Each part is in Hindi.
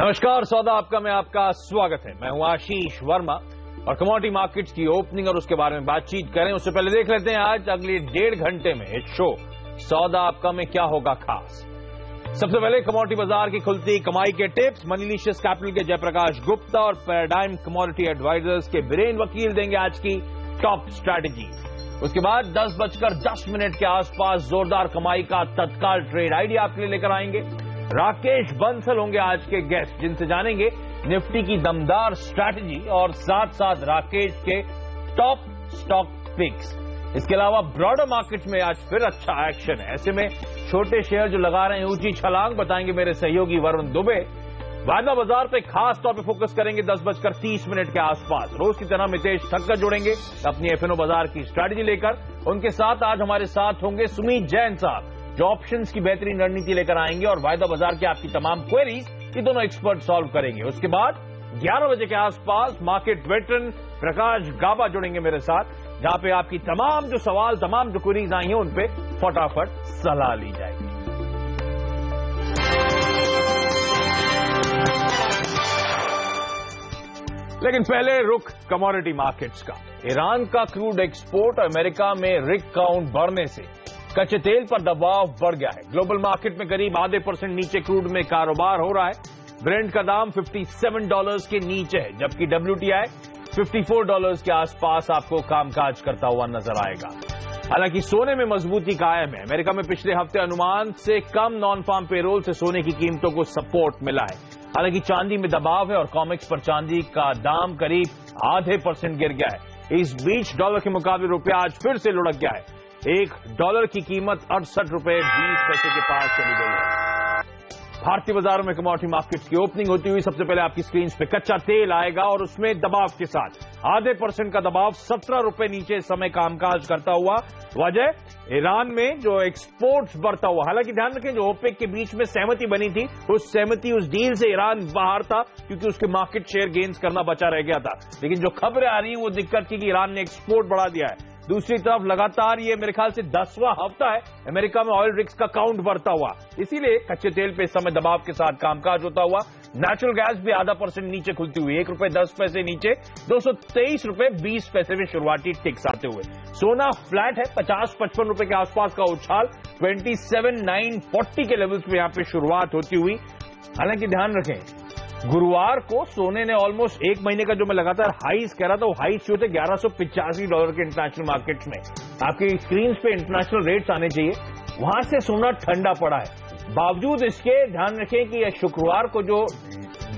नमस्कार, सौदा आपका में आपका स्वागत है। मैं हूं आशीष वर्मा और कमोडिटी मार्केट्स की ओपनिंग और उसके बारे में बातचीत करें उससे पहले देख लेते हैं आज अगले 1.5 घंटे में इस शो सौदा आपका में क्या होगा खास। सबसे पहले कमोडिटी बाजार की खुलती कमाई के टिप्स मनीलिशियस कैपिटल के जयप्रकाश गुप्ता और पैराडाइम कमोडिटी एडवाइजर्स के बीरेन वकील देंगे आज की टॉप स्ट्रैटेजी। उसके बाद 10:10 के आसपास जोरदार कमाई का तत्काल ट्रेड आइडिया आपके लिए लेकर आएंगे। राकेश बंसल होंगे आज के गेस्ट, जिनसे जानेंगे निफ्टी की दमदार स्ट्रैटेजी और साथ साथ राकेश के टॉप स्टॉक पिक्स। इसके अलावा ब्रॉडर मार्केट में आज फिर अच्छा एक्शन है, ऐसे में छोटे शेयर जो लगा रहे हैं ऊंची छलांग बताएंगे मेरे सहयोगी वरुण दुबे। वायदा बाजार पे खास तौर पे फोकस करेंगे 10:30 के आसपास। रोज की तरह मितेश ठक्कर जुड़ेंगे अपनी एफएनओ बाजार की स्ट्रैटेजी लेकर। उनके साथ आज हमारे साथ होंगे सुमित जैन साहब, जो ऑप्शंस की बेहतरीन रणनीति लेकर आएंगे और वायदा बाजार की आपकी तमाम क्वेरीज ये दोनों एक्सपर्ट सॉल्व करेंगे। उसके बाद 11 बजे के आसपास मार्केट वेटरन प्रकाश गाबा जुड़ेंगे मेरे साथ, जहां पे आपकी तमाम जो सवाल, तमाम जो क्वेरीज आई हैं उन पे फटाफट सलाह ली जाएगी। लेकिन पहले रुख कमोडिटी मार्केट्स का। ईरान का क्रूड एक्सपोर्ट और अमेरिका में रिग काउंट बढ़ने से कच्चे तेल पर दबाव बढ़ गया है। ग्लोबल मार्केट में करीब ½ नीचे क्रूड में कारोबार हो रहा है। ब्रेंट का दाम $57 के नीचे है, जबकि WTI $54 के आसपास आपको कामकाज करता हुआ नजर आएगा। हालांकि सोने में मजबूती कायम है। अमेरिका में पिछले हफ्ते अनुमान से कम नॉन फार्म पेरोल से सोने की कीमतों को सपोर्ट मिला है। हालांकि चांदी में दबाव है और कॉमेक्स पर चांदी का दाम करीब ½ गिर गया है। इस बीच डॉलर के मुकाबले रुपया आज फिर से लुढ़क गया है। $1 की कीमत ₹68.20 के पास चली गई है। भारतीय बाजारों में कमोडिटी मार्केट्स की ओपनिंग होती हुई सबसे पहले आपकी स्क्रीन पे कच्चा तेल आएगा और उसमें दबाव के साथ ½ का दबाव ₹17 नीचे समय कामकाज करता हुआ। वजह ईरान में जो एक्सपोर्ट्स बढ़ता हुआ। हालांकि ध्यान रखें, जो ओपेक के बीच में सहमति बनी थी, उस सहमति, उस डील से ईरान बाहर था क्योंकि उसके मार्केट शेयर गेन्स करना बचा रह गया था। लेकिन जो खबरें आ रही हैं वो दिक्कत की कि ईरान ने एक्सपोर्ट बढ़ा दिया है। दूसरी तरफ लगातार ये मेरे ख्याल से 10वां हफ्ता है अमेरिका में ऑयल रिग्स का काउंट बढ़ता हुआ, इसीलिए कच्चे तेल पे इस समय दबाव के साथ कामकाज होता हुआ। नेचुरल गैस भी ½ नीचे खुलती हुई, ₹1.10 नीचे $223.20 में शुरुआती टिक्स आते हुए। सोना फ्लैट है, ₹50-55 के आसपास का उछाल 27,940 के लेवल्स पे यहां पे शुरुआत होती हुई। हालांकि ध्यान रखें, गुरुवार को सोने ने ऑलमोस्ट 1 महीने का जो मैं लगातार हाईज कह रहा था, वो हाईज जो थे $1185 के इंटरनेशनल मार्केट्स में। आपकी स्क्रीन पे इंटरनेशनल रेट्स आने चाहिए, वहां से सोना ठंडा पड़ा है। बावजूद इसके ध्यान रखें कि यह शुक्रवार को जो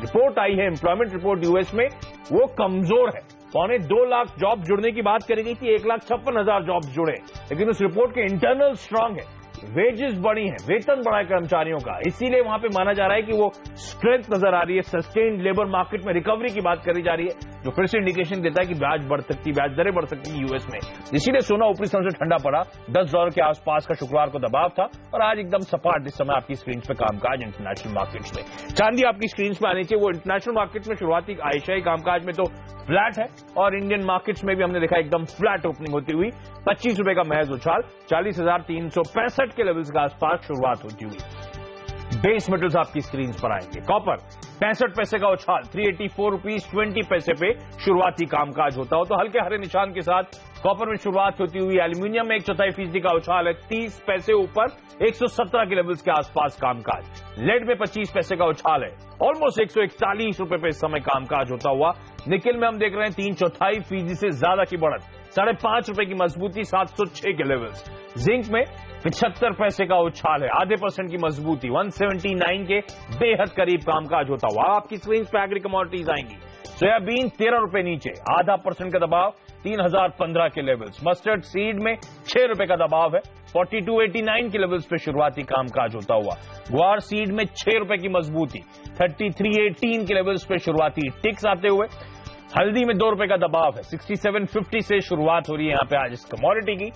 रिपोर्ट आई है, एम्प्लॉयमेंट रिपोर्ट यूएस में, वो कमजोर है। 2.25 लाख जॉब जुड़ने की बात करी गई थी, 1,56,000 जॉब जुड़े, लेकिन उस रिपोर्ट के इंटरनल स्ट्रांग है। वेजेस बढ़ी हैं, वेतन बढ़ा है कर्मचारियों का, इसीलिए वहां पे माना जा रहा है कि वो स्ट्रेंथ नजर आ रही है। सस्टेन्ड लेबर मार्केट में रिकवरी की बात करी जा रही है, जो फिर से इंडिकेशन देता है कि ब्याज बढ़ सकती, ब्याज दरें बढ़ सकती है यूएस में। इसीलिए सोना ऊपरी स्तर से ठंडा पड़ा। $10 के आसपास का शुक्रवार को दबाव था और आज एकदम सपाट इस समय आपकी स्क्रीन पे कामकाज इंटरनेशनल मार्केट्स में। चांदी आपकी स्क्रीन पे आनी चाहिए, वो इंटरनेशनल मार्केट में शुरुआती एशियाई कामकाज में तो फ्लैट है और इंडियन मार्केट्स में भी हमने देखा एकदम फ्लैट ओपनिंग होती हुई। ₹25 का महज उछाल 40,365 के लेवल्स के आसपास शुरुआत होती हुई। बेस मेटल्स आपकी स्क्रीन पर आएंगे। कॉपर 65 पैसे का उछाल ₹384.20 पे शुरुआती कामकाज होता हो तो हल्के हरे निशान के साथ कॉपर में शुरुआत होती हुई। एल्यूमिनियम में 1/4% का उछाल है, 30 पैसे ऊपर 117 के लेवल्स के आसपास कामकाज। लेड में 25 पैसे का उछाल है, ऑलमोस्ट ₹141 पे इस समय कामकाज होता हुआ। निकेल में हम देख रहे हैं 3/4% से ज्यादा की बढ़त, ₹5.5 की मजबूती, 706 के लेवल्स। जिंक में 75 पैसे का उछाल है, ½ की मजबूती, 179 के बेहद करीब कामकाज होता हुआ। आपकी स्क्रीन पे एग्री कमोडिटीज आएंगी। सोयाबीन ₹13 नीचे, ½ का दबाव, 3015 के लेवल्स। मस्टर्ड सीड में ₹6 का दबाव है, 4289 के लेवल्स पे शुरुआती कामकाज होता हुआ। ग्वार सीड में ₹6 की मजबूती, 3318 के लेवल्स पे शुरुआती टिक्स आते हुए। हल्दी में ₹2 का दबाव है, 6750 से शुरुआत हो रही है यहां पे आज इस कमोडिटी की।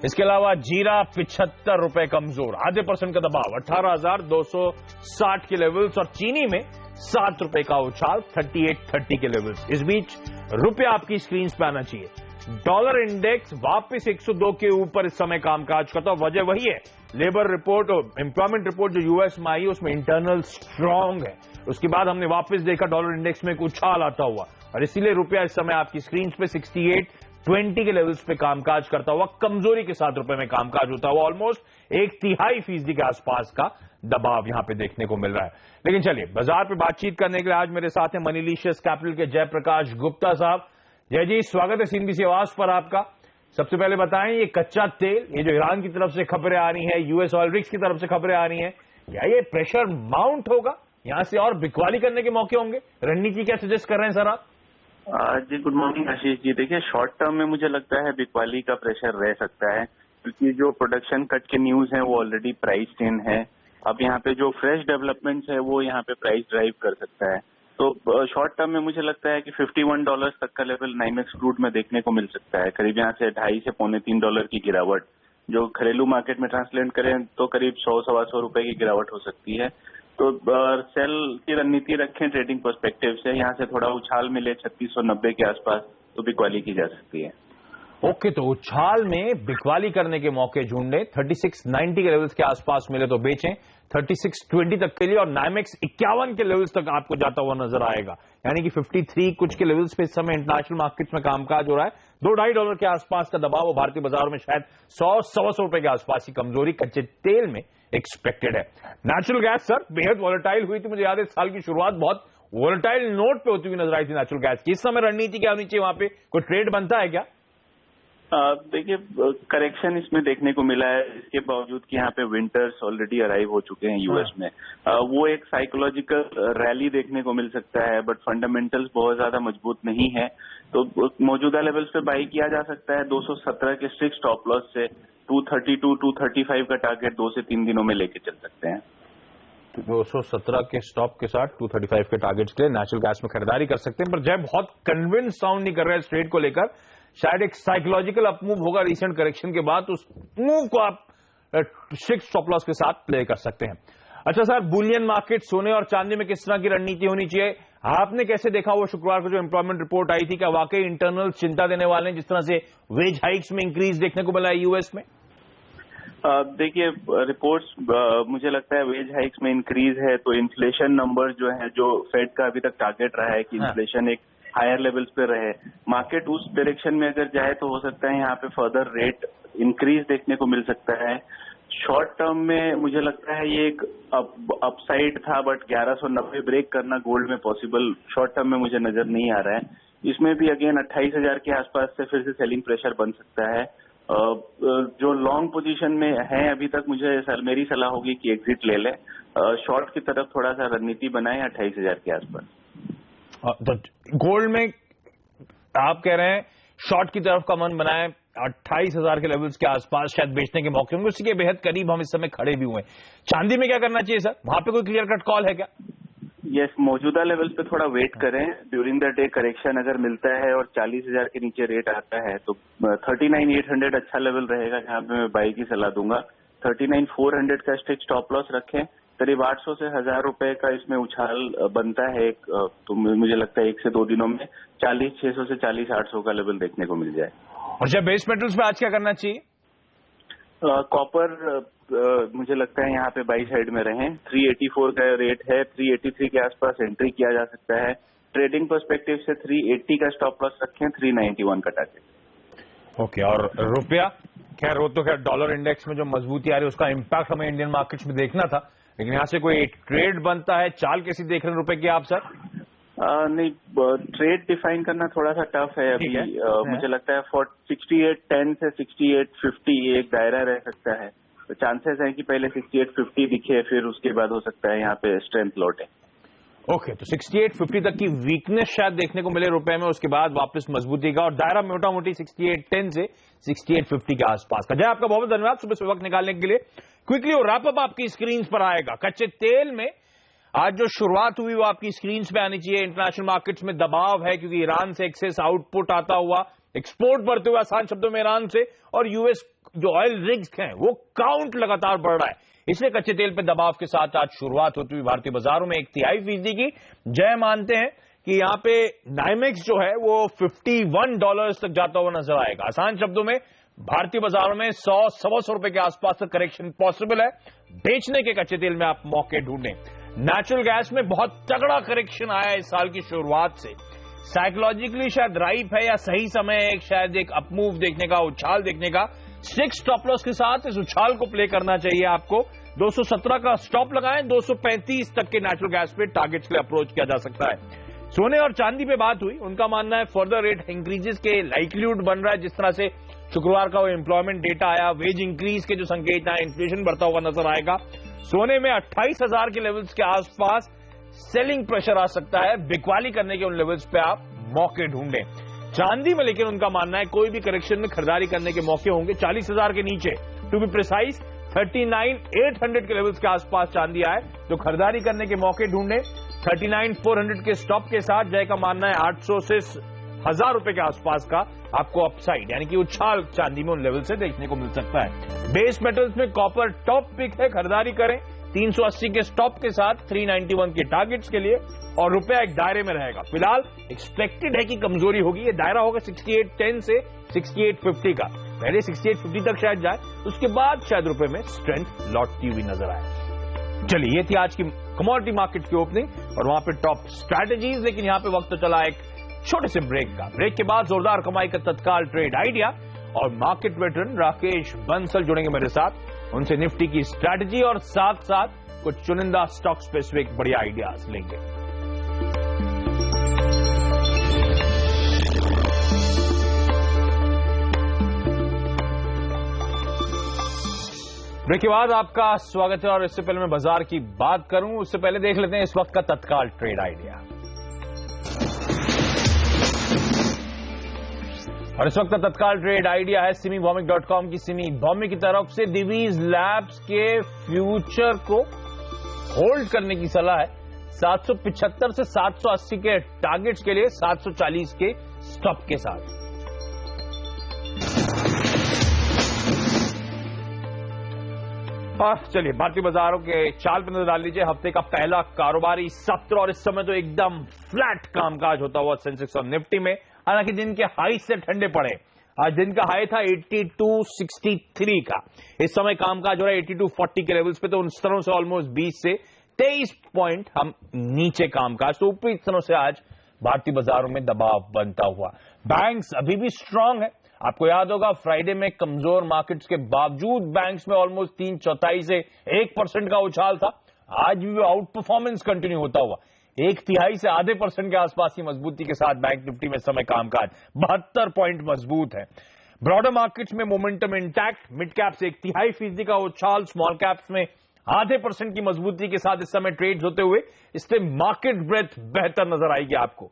इसके अलावा जीरा ₹75 कमजोर, ½ का दबाव, 18,260 के लेवल्स। और चीनी में ₹7 का उछाल, 3830 के लेवल्स। इस बीच रुपया आपकी स्क्रीन पे आना चाहिए। डॉलर इंडेक्स वापस 102 के ऊपर इस समय कामकाज करता है। वजह वही है, लेबर रिपोर्ट और एम्प्लॉयमेंट रिपोर्ट जो यूएस में आई है उसमें इंटरनल स्ट्रांग है। उसके बाद हमने वापस देखा डॉलर इंडेक्स में एक उछाल आता हुआ, और इसीलिए रुपया इस समय आपकी स्क्रीन पे 68.20 के लेवल्स पे कामकाज करता हुआ कमजोरी के साथ रुपए में कामकाज होता हुआ ऑलमोस्ट 1/3% के आसपास का दबाव यहां पे देखने को मिल रहा है। लेकिन चलिए, बाजार पे बातचीत करने के लिए आज मेरे साथ हैं मनीलिशियस कैपिटल के जयप्रकाश गुप्ता साहब। जय जी, स्वागत है सीएनबीसी आवाज पर आपका। सबसे पहले बताएं, ये कच्चा तेल, ये जो ईरान की तरफ से खबरें आ रही हैं, यूएस ऑयल रिग्स की तरफ से खबरें आ रही हैं, क्या ये प्रेशर माउंट होगा, यहां से और बिकवाली करने के मौके होंगे? रणनीति क्या सजेस्ट कर रहे हैं सर आप? जी गुड मॉर्निंग आशीष जी। देखिए, शॉर्ट टर्म में मुझे लगता है बिकवाली का प्रेशर रह सकता है, क्योंकि जो प्रोडक्शन कट के न्यूज है वो ऑलरेडी प्राइस्ड इन है। अब यहाँ पे जो फ्रेश डेवलपमेंट्स है वो यहाँ पे प्राइस ड्राइव कर सकता है। तो शॉर्ट टर्म में मुझे लगता है कि $51 तक का लेवल नाइमेक्स क्रूड में देखने को मिल सकता है। करीब यहाँ से 2.5 से $3.25 की गिरावट, जो घरेलू मार्केट में ट्रांसलेट करें तो करीब 100-125 रुपए की गिरावट हो सकती है। तो सेल की रणनीति रखें ट्रेडिंग पर्सपेक्टिव से, यहाँ से थोड़ा उछाल मिले 3690 के आसपास तो बिकवाली की जा सकती है। ओके, तो उछाल में बिकवाली करने के मौके ढूंढने, 3690 के लेवल्स के आसपास मिले तो बेचें 3620 तक के लिए, और नाइमेक्स 51 के लेवल्स तक आपको जाता हुआ नजर आएगा। यानी कि 53 कुछ के लेवल्स पे इस समय इंटरनेशनल मार्केट में कामकाज हो रहा है। $2-2.5 के आसपास का दबाव और भारतीय बाजारों में शायद 100-125 रुपए के आसपास की कमजोरी कच्चे तेल में एक्सपेक्टेड है। नेचुरल गैस सर बेहद वॉलेटाइल हुई थी, मुझे याद है साल की शुरुआत बहुत वॉलेटाइल नोट पे होती हुई नजर आई थी नेचुरल गैस की। इस समय रणनीति क्या होनी चाहिए, वहां पे कोई ट्रेड बनता है क्या? देखिए, करेक्शन इसमें देखने को मिला है, इसके बावजूद कि यहाँ पे विंटर्स ऑलरेडी अराइव हो चुके हैं यूएस में। वो एक साइकोलॉजिकल रैली देखने को मिल सकता है, बट फंडामेंटल्स बहुत ज्यादा मजबूत नहीं है। तो मौजूदा लेवल्स पे बाई किया जा सकता है 217 के स्ट्रिक्ट स्टॉप लॉस से। 232-235 का टारगेट 2 से 3 दिनों में लेके चल सकते हैं। 217 के स्टॉप के साथ 235 के टारगेट्स के लिए नेचुरल गैस में खरीदारी कर सकते हैं। पर जय बहुत कन्विंस साउंड नहीं कर रहा है इस ट्रेड को लेकर। शायद एक साइकोलॉजिकल अपमूव होगा रिसेंट करेक्शन के बाद, उस मूव को आप स्ट्रिक्ट स्टॉप लॉस के साथ प्ले कर सकते हैं। अच्छा सर, बुलियन मार्केट, सोने और चांदी में किस तरह की रणनीति होनी चाहिए? आपने कैसे देखा वो शुक्रवार को जो एम्प्लॉयमेंट रिपोर्ट आई थी, क्या वाकई इंटरनल चिंता देने वाले हैं, जिस तरह से वेज हाइक्स में इंक्रीज देखने को मिला है यूएस में? देखिए, रिपोर्ट्स मुझे लगता है वेज हाइक्स में इंक्रीज है, तो इन्फ्लेशन नंबर जो है, जो फेड का अभी तक टारगेट रहा है कि इन्फ्लेशन एक हायर लेवल्स पे रहे, मार्केट उस डायरेक्शन में अगर जाए तो हो सकता है यहाँ पे फर्दर रेट इंक्रीज देखने को मिल सकता है। शॉर्ट टर्म में मुझे लगता है ये एक अपसाइड था, बट 1190 ब्रेक करना गोल्ड में पॉसिबल शॉर्ट टर्म में मुझे नजर नहीं आ रहा है। इसमें भी अगेन 28,000 के आसपास से फिर से सेलिंग प्रेशर बन सकता है। जो लॉन्ग पोजीशन में है अभी तक, मुझे मेरी सलाह होगी कि एग्जिट ले लें, शॉर्ट की तरफ थोड़ा सा रणनीति बनाएं 28,000 के आसपास। तो गोल्ड में आप कह रहे हैं शॉर्ट की तरफ का मन बनाए, 28,000 के लेवल्स के आसपास शायद बेचने के मौके होंगे, उसी के बेहद करीब हम इस समय खड़े भी हुए। चांदी में क्या करना चाहिए सर, वहां पे कोई क्लियर कट कॉल है क्या? यस, मौजूदा लेवल पे थोड़ा वेट करें। ड्यूरिंग द डे करेक्शन अगर मिलता है और 40,000 के नीचे रेट आता है तो 39,800 अच्छा लेवल रहेगा, जहां पे मैं बाई की सलाह दूंगा। 39,400 का स्ट्रिक्ट स्टॉप लॉस रखें। करीब 800 से 1,000 रुपए का इसमें उछाल बनता है एक, तो मुझे लगता है 1 से 2 दिनों में 40,600 से 40,800 का लेवल देखने को मिल जाए। और जब बेस मेटल्स पे आज क्या करना चाहिए? कॉपर मुझे लगता है यहाँ पे बाई साइड में रहें। 384 का रेट है, 383 के आसपास एंट्री किया जा सकता है। ट्रेडिंग पर्सपेक्टिव से 380 का स्टॉप लॉस रखें, 391 का टारगेट। ओके, और रुपया खैर वो तो खैर डॉलर इंडेक्स में जो मजबूती आ रही है उसका इम्पैक्ट हमें इंडियन मार्केट्स में देखना था, लेकिन यहाँ से कोई ट्रेड बनता है, चाल कैसी देख रहे हैं रुपए की आप सर? नहीं, ट्रेड डिफाइन करना थोड़ा सा टफ है अभी। मुझे लगता है 68.10 से 68.50 एक दायरा रह सकता है, तो चांसेस है कि पहले 68.50 दिखे, फिर उसके बाद हो सकता है यहाँ पे स्ट्रेंथ लौटे। ओके, तो 68.50 तक की वीकनेस शायद देखने को मिले रुपए में, उसके बाद वापस मजबूती का, और दायरा मोटा मोटी 68.10 से 68.50 के आसपास का। जय, आपका बहुत बहुत धन्यवाद सुबह से वक्त निकालने के लिए। क्विकली वो रैप अप आपकी स्क्रीन पर आएगा। कच्चे तेल में आज जो शुरुआत हुई वो आपकी स्क्रीन पे आनी चाहिए। इंटरनेशनल मार्केट्स में दबाव है क्योंकि ईरान से एक्सेस आउटपुट आता हुआ, एक्सपोर्ट बढ़ते हुए आसान शब्दों में ईरान से, और यूएस जो ऑयल रिग्स हैं वो काउंट लगातार बढ़ रहा है, इसलिए कच्चे तेल पे दबाव के साथ आज शुरुआत होती हुई भारतीय बाजारों में 1/3% की। जय मानते हैं कि यहां पे नाइमेक्स जो है वो $51 तक जाता हुआ नजर आएगा। आसान शब्दों में भारतीय बाजारों में 100-125 रुपए के आसपास तक करेक्शन पॉसिबल है। बेचने के कच्चे तेल में आप मौके ढूंढें। नेचुरल गैस में बहुत तगड़ा करेक्शन आया इस साल की शुरुआत से। साइकोलॉजिकली शायद राइप है या सही समय है शायद एक अपमूव देखने का, उछाल देखने का। 6 स्टॉप लॉस के साथ इस उछाल को प्ले करना चाहिए आपको। 217 का स्टॉप लगाएं, 235 तक के नेचुरल गैस पे टारगेट्स के लिए अप्रोच किया जा सकता है। सोने और चांदी पे बात हुई, उनका मानना है फर्दर रेट इंक्रीजेस के लाइक्लीहुड बन रहा है। जिस तरह से शुक्रवार का वो एम्प्लॉयमेंट डेटा आया, वेज इंक्रीज के जो संकेत आए, इन्फ्लेशन बढ़ता हुआ नजर आएगा। सोने में 28,000 के लेवल्स के आसपास सेलिंग प्रेशर आ सकता है। बिकवाली करने के उन लेवल्स पे आप मौके ढूंढें। चांदी में लेकिन उनका मानना है कोई भी करेक्शन में खरीदारी करने के मौके होंगे 40,000 के नीचे। टू बी प्रिसाइज 39,800 के लेवल्स के आसपास चांदी आए तो खरीदारी करने के मौके ढूंढें। 39,400 के स्टॉप के साथ जय का मानना है 800 से 1,000 रुपए के आसपास का आपको अपसाइड यानी कि उछाल चांदी में उन लेवल से देखने को मिल सकता है। बेस मेटल्स में कॉपर टॉप पिक है, खरीदारी करें 380 के स्टॉप के साथ 391 के टारगेट्स के लिए और रुपया एक दायरे में रहेगा। फिलहाल एक्सपेक्टेड है कि कमजोरी होगी। ये दायरा होगा 6810 से 6850 का। पहले 6850 तक शायद जाए, उसके बाद शायद रुपए में स्ट्रेंथ लौटती हुई नजर आए। चलिए, ये थी आज की कमोडिटी मार्केट की ओपनिंग और वहां पे टॉप स्ट्रैटेजीज। लेकिन यहां पे वक्त तो चला एक छोटे से ब्रेक का। ब्रेक के बाद जोरदार कमाई का तत्काल ट्रेड आइडिया और मार्केट वेटरन राकेश बंसल जुड़ेंगे मेरे साथ। उनसे निफ्टी की स्ट्रैटेजी और साथ साथ कुछ चुनिंदा स्टॉक स्पेसिफिक बढ़िया आइडियाज लेंगे। ब्रेक के बाद आपका स्वागत है और इससे पहले मैं बाजार की बात करूं उससे पहले देख लेते हैं इस वक्त का तत्काल ट्रेड आइडिया। और इस वक्त का तत्काल ट्रेड आइडिया है simibomik.com की सिमी बॉमी की तरफ से। दिवीज लैब्स के फ्यूचर को होल्ड करने की सलाह है 775 से 780 के टारगेट्स के लिए 740 के स्टॉप के साथ। चलिए, भारतीय बाजारों के चाल पर नजर डाल लीजिए। हफ्ते का पहला कारोबारी सत्र और इस समय तो एकदम फ्लैट कामकाज होता हुआ सेंसेक्स और निफ्टी में। हालांकि दिन के हाई से ठंडे पड़े। आज दिन का हाई था 8263 का। इस समय कामकाज हो रहा है 8240 के लेवल्स पे। तो उन स्तरों से ऑलमोस्ट 20 से 23 पॉइंट हम नीचे कामकाज। तो ऊपरी स्तरों से आज भारतीय बाजारों में दबाव बनता हुआ। बैंक्स अभी भी स्ट्रांग है। आपको याद होगा फ्राइडे में कमजोर मार्केट्स के बावजूद बैंक्स में ऑलमोस्ट 3/4 से 1% का उछाल था। आज भी आउट परफॉर्मेंस कंटिन्यू होता हुआ 1/3 से आधे % के आसपास की मजबूती के साथ बैंक निफ्टी में समय कामकाज 72 पॉइंट मजबूत है। ब्रॉडर मार्केट्स में मोमेंटम इंटैक्ट। मिड कैप से 1/3% का उछाल, स्मॉल कैप्स में आधे % की मजबूती के साथ इस समय ट्रेड्स होते हुए। इससे मार्केट ब्रेथ बेहतर नजर आएगी आपको।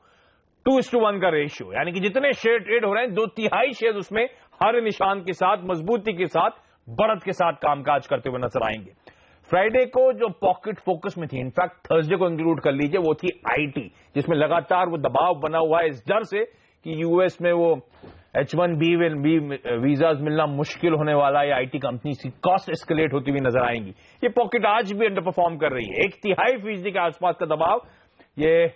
2:1 का रेशियो यानी कि जितने शेयर ट्रेड हो रहे हैं 2/3 शेयर उसमें हर निशान के साथ, मजबूती के साथ, बढ़त के साथ कामकाज करते हुए नजर आएंगे। फ्राइडे को जो पॉकेट फोकस में थी, इनफैक्ट थर्सडे को इंक्लूड कर लीजिए, वो थी आईटी, जिसमें लगातार वो दबाव बना हुआ है इस डर से कि यूएस में वो H1B वीजाज मिलना मुश्किल होने वाला है। आईटी कंपनी की कॉस्ट एस्केलेट होती हुई नजर आएंगी। ये पॉकेट आज भी अंडर परफॉर्म कर रही है। 1/3% के आसपास का दबाव, ये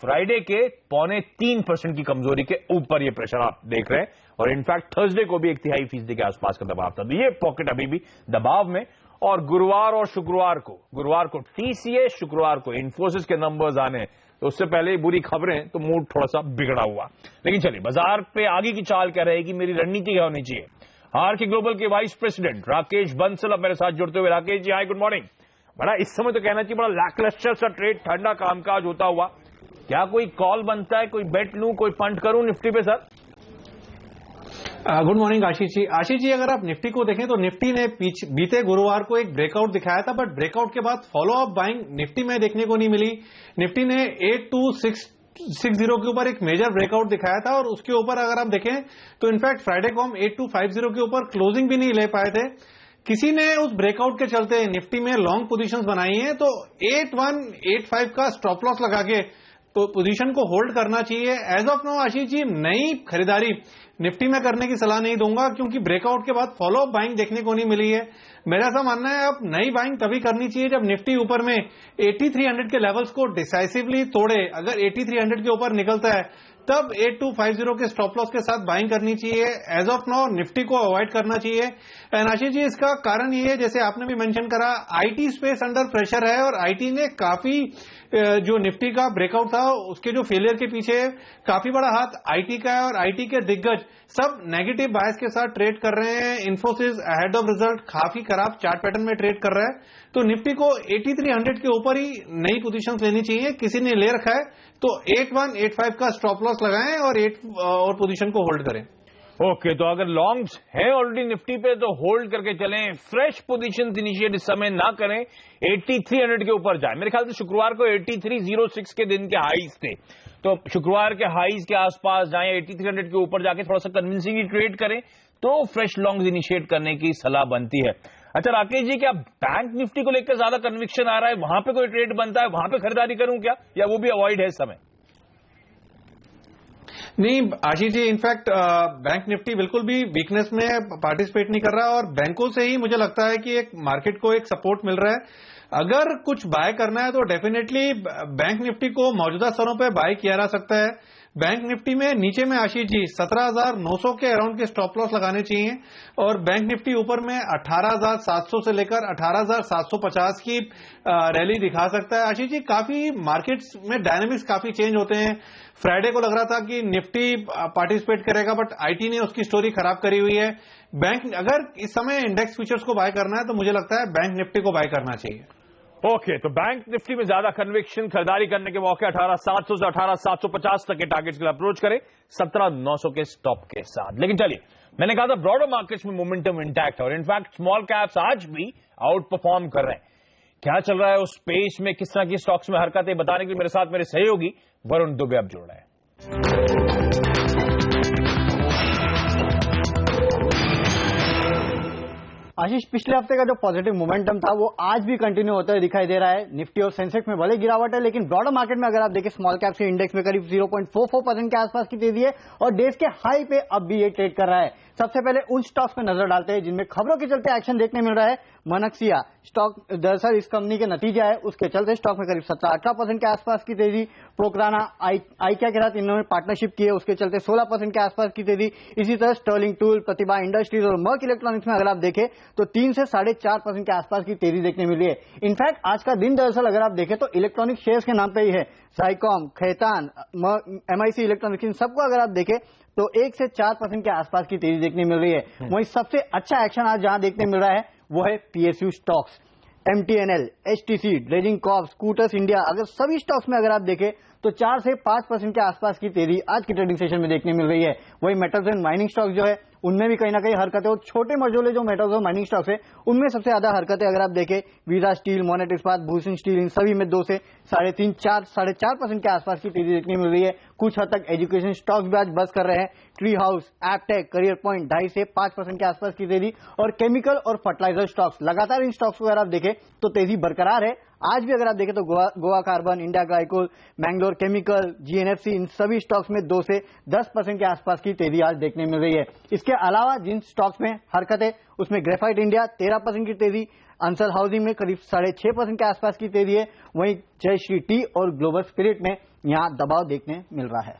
फ्राइडे के 2.25% की कमजोरी के ऊपर ये प्रेशर आप देख रहे हैं। और इनफैक्ट थर्सडे को भी 1/3% के आसपास का दबाव था। तो ये पॉकेट अभी भी दबाव में। और गुरुवार और शुक्रवार को टीसीएस, शुक्रवार को इन्फोसिस के नंबर्स आने, तो उससे पहले बुरी खबरें, तो मूड थोड़ा सा बिगड़ा हुआ। लेकिन चलिए, बाजार पे आगे की चाल क्या रहेगी, मेरी रणनीति क्या होनी चाहिए। आर के ग्लोबल के वाइस प्रेसिडेंट राकेश बंसल अब मेरे साथ जुड़ते हुए। राकेश जी, हाय, गुड मॉर्निंग। बड़ा इस समय तो कहना चाहिए बड़ा लैकलस्टर सा ट्रेड, ठंडा कामकाज होता हुआ। क्या कोई कॉल बनता है, कोई बेट लूं, कोई पंट करूं निफ्टी पे sir? Good morning Ashish ji. Ashish ji, अगर आप निफ्टी को देखें तो निफ्टी ने बीते गुरुवार को एक ब्रेकआउट दिखाया था, बट ब्रेकआउट के बाद फॉलो अप बाइंग निफ्टी में देखने को नहीं मिली। निफ्टी ने 8260 के ऊपर एक मेजर ब्रेकआउट दिखाया था और उसके ऊपर अगर आप देखें तो इनफैक्ट फ्राइडे को हम 8250 के ऊपर क्लोजिंग भी नहीं ले पाए थे। किसी ने उस ब्रेकआउट के चलते निफ्टी में लॉन्ग पोजीशंस बनाई हैं, तो 8185 का स्टॉप लॉस लगा के पोजीशन को होल्ड करना चाहिए। As of now Ashish ji नई खरीदारी निफ्टी में करने की सलाह नहीं दूंगा, क्योंकि ब्रेकआउट के बाद फॉलो अप बाइंग देखने को नहीं मिली है। मेरा ऐसा मानना है अब नई बाइंग तभी करनी चाहिए जब निफ्टी ऊपर में 8300 के लेवल्स को डिसाइसिवली तोड़े। अगर 8300 के ऊपर निकलता है तब 8250 के स्टॉप लॉस के साथ बाइंग करनी चाहिए। एज ऑफ नाउ निफ्टी को अवॉइड करना चाहिए। एंड आशीष जी इसका कारण ये है, जैसे आपने भी मेंशन करा, आईटी स्पेस अंडर प्रेशर है और आईटी ने काफी जो निफ्टी का ब्रेकआउट था उसके जो फेलियर के पीछे काफी बड़ा हाथ आईटी का है और आईटी के दिग्गज सब नेगेटिव बायस के साथ ट्रेड कर रहे हैं। इन्फोसिस अहेड ऑफ रिजल्ट काफी खराब चार्ट पैटर्न में ट्रेड कर रहा है, तो निफ्टी को 8300 के ऊपर ही नई पोजीशन लेनी चाहिए। किसी ने ले रखा है तो 8185 का स्टॉप लॉस लगाएं और पोजीशन को होल्ड करें। ओके, तो अगर लॉन्ग्स है ऑलरेडी निफ्टी पे तो होल्ड करके चलें, फ्रेश पोजीशंस इनिशिएट इस समय ना करें, 8300 के ऊपर जाए। मेरे ख्याल से शुक्रवार को 8306 के दिन के हाईज थे, तो शुक्रवार के हाईज के आसपास जाएं, 8300 के ऊपर जाके थोड़ा सा कन्विंसिंगली ट्रेड करें तो फ्रेश लॉन्ग्स इनिशिएट करने की सलाह बनती है। अच्छा राकेश जी, क्या बैंक निफ्टी को लेकर ज्यादा कन्विक्शन आ रहा है, वहां पे कोई ट्रेड बनता है, वहां पे खरीदारी करूं क्या, या वो भी अवॉइड है इस समय? नहीं Ashish ji, in fact bank Nifty बिल्कुल भी वीकनेस में पार्टिसिपेट नहीं कर रहा और बैंकों से ही मुझे लगता है कि एक मार्केट को एक सपोर्ट मिल रहा है। अगर कुछ बाय करना है तो डेफिनेटली बैंक निफ्टी को मौजूदा स्तरों पर बाय किया जा सकता है। बैंक निफ्टी में नीचे में आशीष जी 17,900 के अराउंड के स्टॉप लॉस लगाने चाहिए और बैंक निफ्टी ऊपर में 18,700 से लेकर 18,750 की रैली दिखा सकता है। आशीष जी काफी मार्केट्स में डायनेमिक्स काफी चेंज होते हैं। फ्राइडे को लग रहा था कि निफ्टी पार्टिसिपेट करेगा, बट आईटी ने उसकी स्टोरी खराब करी हुई है। बैंक अगर इस समय इंडेक्स फ्यूचर्स को बाय करना है तो मुझे लगता है बैंक निफ्टी को बाय करना चाहिए। ओके, तो बैंक निफ्टी में ज्यादा कन्विक्शन, खरीदारी करने के मौके 18,700 से 18,750 तक के टारगेट्स के लिए अप्रोच करें 17,900 के स्टॉप के साथ। लेकिन चलिए, मैंने कहा था ब्रॉडर मार्केट्स में मोमेंटम इंटैक्ट है और इनफैक्ट स्मॉल कैप्स आज भी आउट परफॉर्म कर रहे हैं। क्या चल रहा है उस स्पेस में, किस तरह की स्टॉक्स में हरकतें, बताने के लिए मेरे साथ मेरे सहयोगी वरुण दुबे अब जुड़ रहे हैं। आशीष, पिछले हफ्ते का जो पॉजिटिव मोमेंटम था वो आज भी कंटिन्यू होता हुआ दिखाई दे रहा है। निफ्टी और सेंसेक्स में भले गिरावट है, लेकिन ब्रॉडर मार्केट में अगर आप देखें स्मॉल कैप्स के इंडेक्स में करीब 0.44% के आसपास की तेजी है और डेज के हाई पे अब भी ये ट्रेड कर रहा है। सबसे पहले उन स्टॉक्स पे नजर डालते हैं जिनमें खबरों के चलते एक्शन देखने मिल रहा है। मनक्सिया स्टॉक दरअसल इस कंपनी के नतीजा है, उसके चलते स्टॉक में करीब 17-18% के आसपास की तेजी। प्रोक्राना आइकिया के साथ इन्होंने पार्टनरशिप की है, उसके चलते 16% के आसपास की तेजी। इसी तरह स्टर्लिंग टूल, प्रतिभा इंडस्ट्रीज और मर्क इलेक्ट्रॉनिक्स में अगर आप देखें तो 3 से 4.5% के आसपास की तेजी देखने मिली है। इनफैक्ट आज का दिन दरअसल अगर आप देखें तो इलेक्ट्रॉनिक शेयर्स के नाम पे ही है। साइकॉम, खैतान, एमआईसी इलेक्ट्रॉनिक्स, इन सबको अगर आप देखें तो 1 से 4% के आसपास की तेजी देखने मिल रही है। वहीं सबसे अच्छा एक्शन आज जहां देखने मिल रहा है वो है PSU stocks, MTNL, HTC, dredging Corp, scooters India, अगर सभी स्टॉक्स में अगर आप देखें तो 4 से 5% के आसपास की तेजी आज की ट्रेडिंग सेशन में देखने मिल रही है। वही मेटल्स एंड माइनिंग स्टॉक्स जो है उनमें भी कहीं ना कहीं हरकतें, और छोटे मझोले जो मेटल्स और माइनिंग स्टॉक्स है उनमें सबसे ज्यादा हरकतें अगर आप देखें वीरा स्टील, मोनेट इस्पात, भूषण स्टील, इन सभी में 2 से 3.5-4.5% के आसपास की तेजी देखने मिल रही है। कुछ हद तक एजुकेशन स्टॉक्स भी आज बस कर रहे हैं। Tree house, Aptech, career point 2.5 से 5% के आसपास की तेजी। और केमिकल और फर्टिलाइजर स्टॉक्स लगातार इन स्टॉक्स को अगर आप देखें तो तेजी बरकरार है। आज भी अगर आप देखें तो Goa carbon, India glycol, Mangalore chemical, GNFC, इन सभी स्टॉक्स में 2 से 10% के आसपास की तेजी आज देखने मिल रही है। इसके अलावा जिन स्टॉक्स में हरकत है उसमें ग्रेफाइट इंडिया 13% की तेजी, अंसल हाउसिंग में करीब 6.5% के आसपास की तेजी है। वहीं जय श्री टी और ग्लोबल स्पिरिट में यहां दबाव देखने मिल रहा है।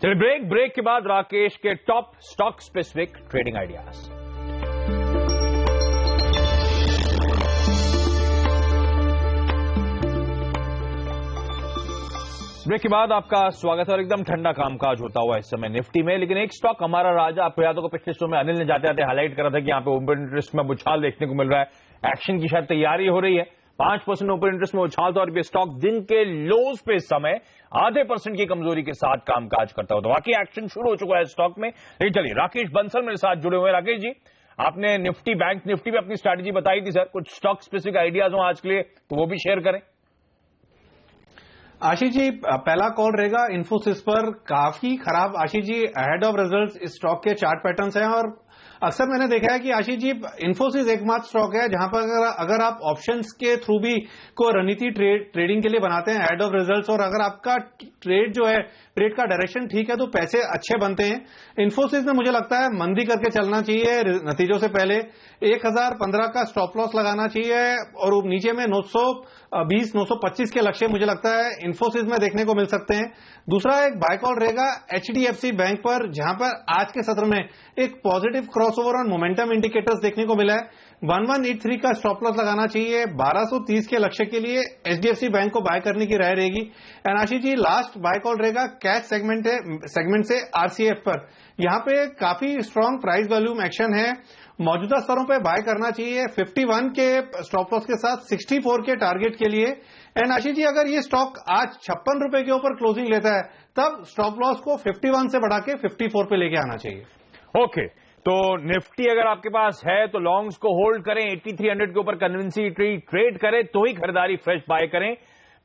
चलिए ब्रेक के बाद राकेश के top stock specific trading ideas. Break के बाद आपका स्वागत है और एकदम ठंडा कामकाज होता हुआ इस समय निफ्टी में, लेकिन एक स्टॉक हमारा राजा, आपको याद होगा पिछले शो में अनिल ने जाते जाते हाईलाइट करा था कि यहां पे ओपन इंटरेस्ट में उछाल देखने को मिल रहा है, एक्शन की शायद तैयारी हो रही है। 5% ओपन इंटरेस्ट में उछाल था और ये स्टॉक दिन के लोज पे इस समय 0.5% की कमजोरी के साथ कामकाज करता हो, तो वाकई एक्शन शुरू हो चुका है स्टॉक में। लेकिन चलिए राकेश बंसल मेरे साथ जुड़े हुए हैं। राकेश जी, आपने निफ्टी, बैंक निफ्टी पे अपनी स्ट्रैटेजी बताई थी सर, कुछ स्टॉक स्पेसिफिक आइडियाज हो आज के लिए तो वो भी शेयर करें। आशीष जी, पहला कॉल रहेगा इन्फोसिस पर। काफी खराब Ashish ji ahead of results इस स्टॉक के चार्ट पैटर्न्स हैं और अक्सर मैंने देखा है कि आशीष जी इन्फोसिस एकमात्र स्टॉक है जहां पर अगर आप ऑप्शंस के थ्रू भी को रणनीति ट्रेडिंग के लिए बनाते हैं एड ऑफ रिजल्ट्स, और अगर आपका ट्रेड जो है ट्रेड का डायरेक्शन ठीक है तो पैसे अच्छे बनते हैं। इन्फोसिस में मुझे लगता है मंदी करके चलना चाहिए, नतीजों से पहले 1015 का स्टॉप लॉस लगाना चाहिए और नीचे में 920 925 के लक्ष्य मुझे लगता है इन्फोसिस में देखने को मिल सकते हैं। दूसरा एक बाय कॉल रहेगा HDFC बैंक पर, जहां पर आज के सत्र में एक positive crossover on momentum indicators देखने को मिला है। 1183 का स्टॉप लॉस लगाना चाहिए, 1230 के लक्ष्य के लिए HDFC बैंक को बाय करने की राय रहेगी। And Ashish ji last buy call रहेगा कैश सेगमेंट से RCF पर, यहां पे काफी स्ट्रॉन्ग प्राइस वॉल्यूम एक्शन है, मौजूदा स्तरों पे बाय करना चाहिए 51 के स्टॉप लॉस के साथ 64 के टारगेट के लिए। एंड आशीष जी अगर ये स्टॉक आज 56 रुपए के ऊपर क्लोजिंग लेता है तब स्टॉप लॉस को 51 से बढ़ा के 54 पे लेके आना चाहिए। ओके, तो निफ्टी अगर आपके पास है तो लॉन्ग्स को होल्ड करें, 8300 के ऊपर कन्विंसिंग ट्रेड करें तो ही खरीदारी फ्रेश बाय करें।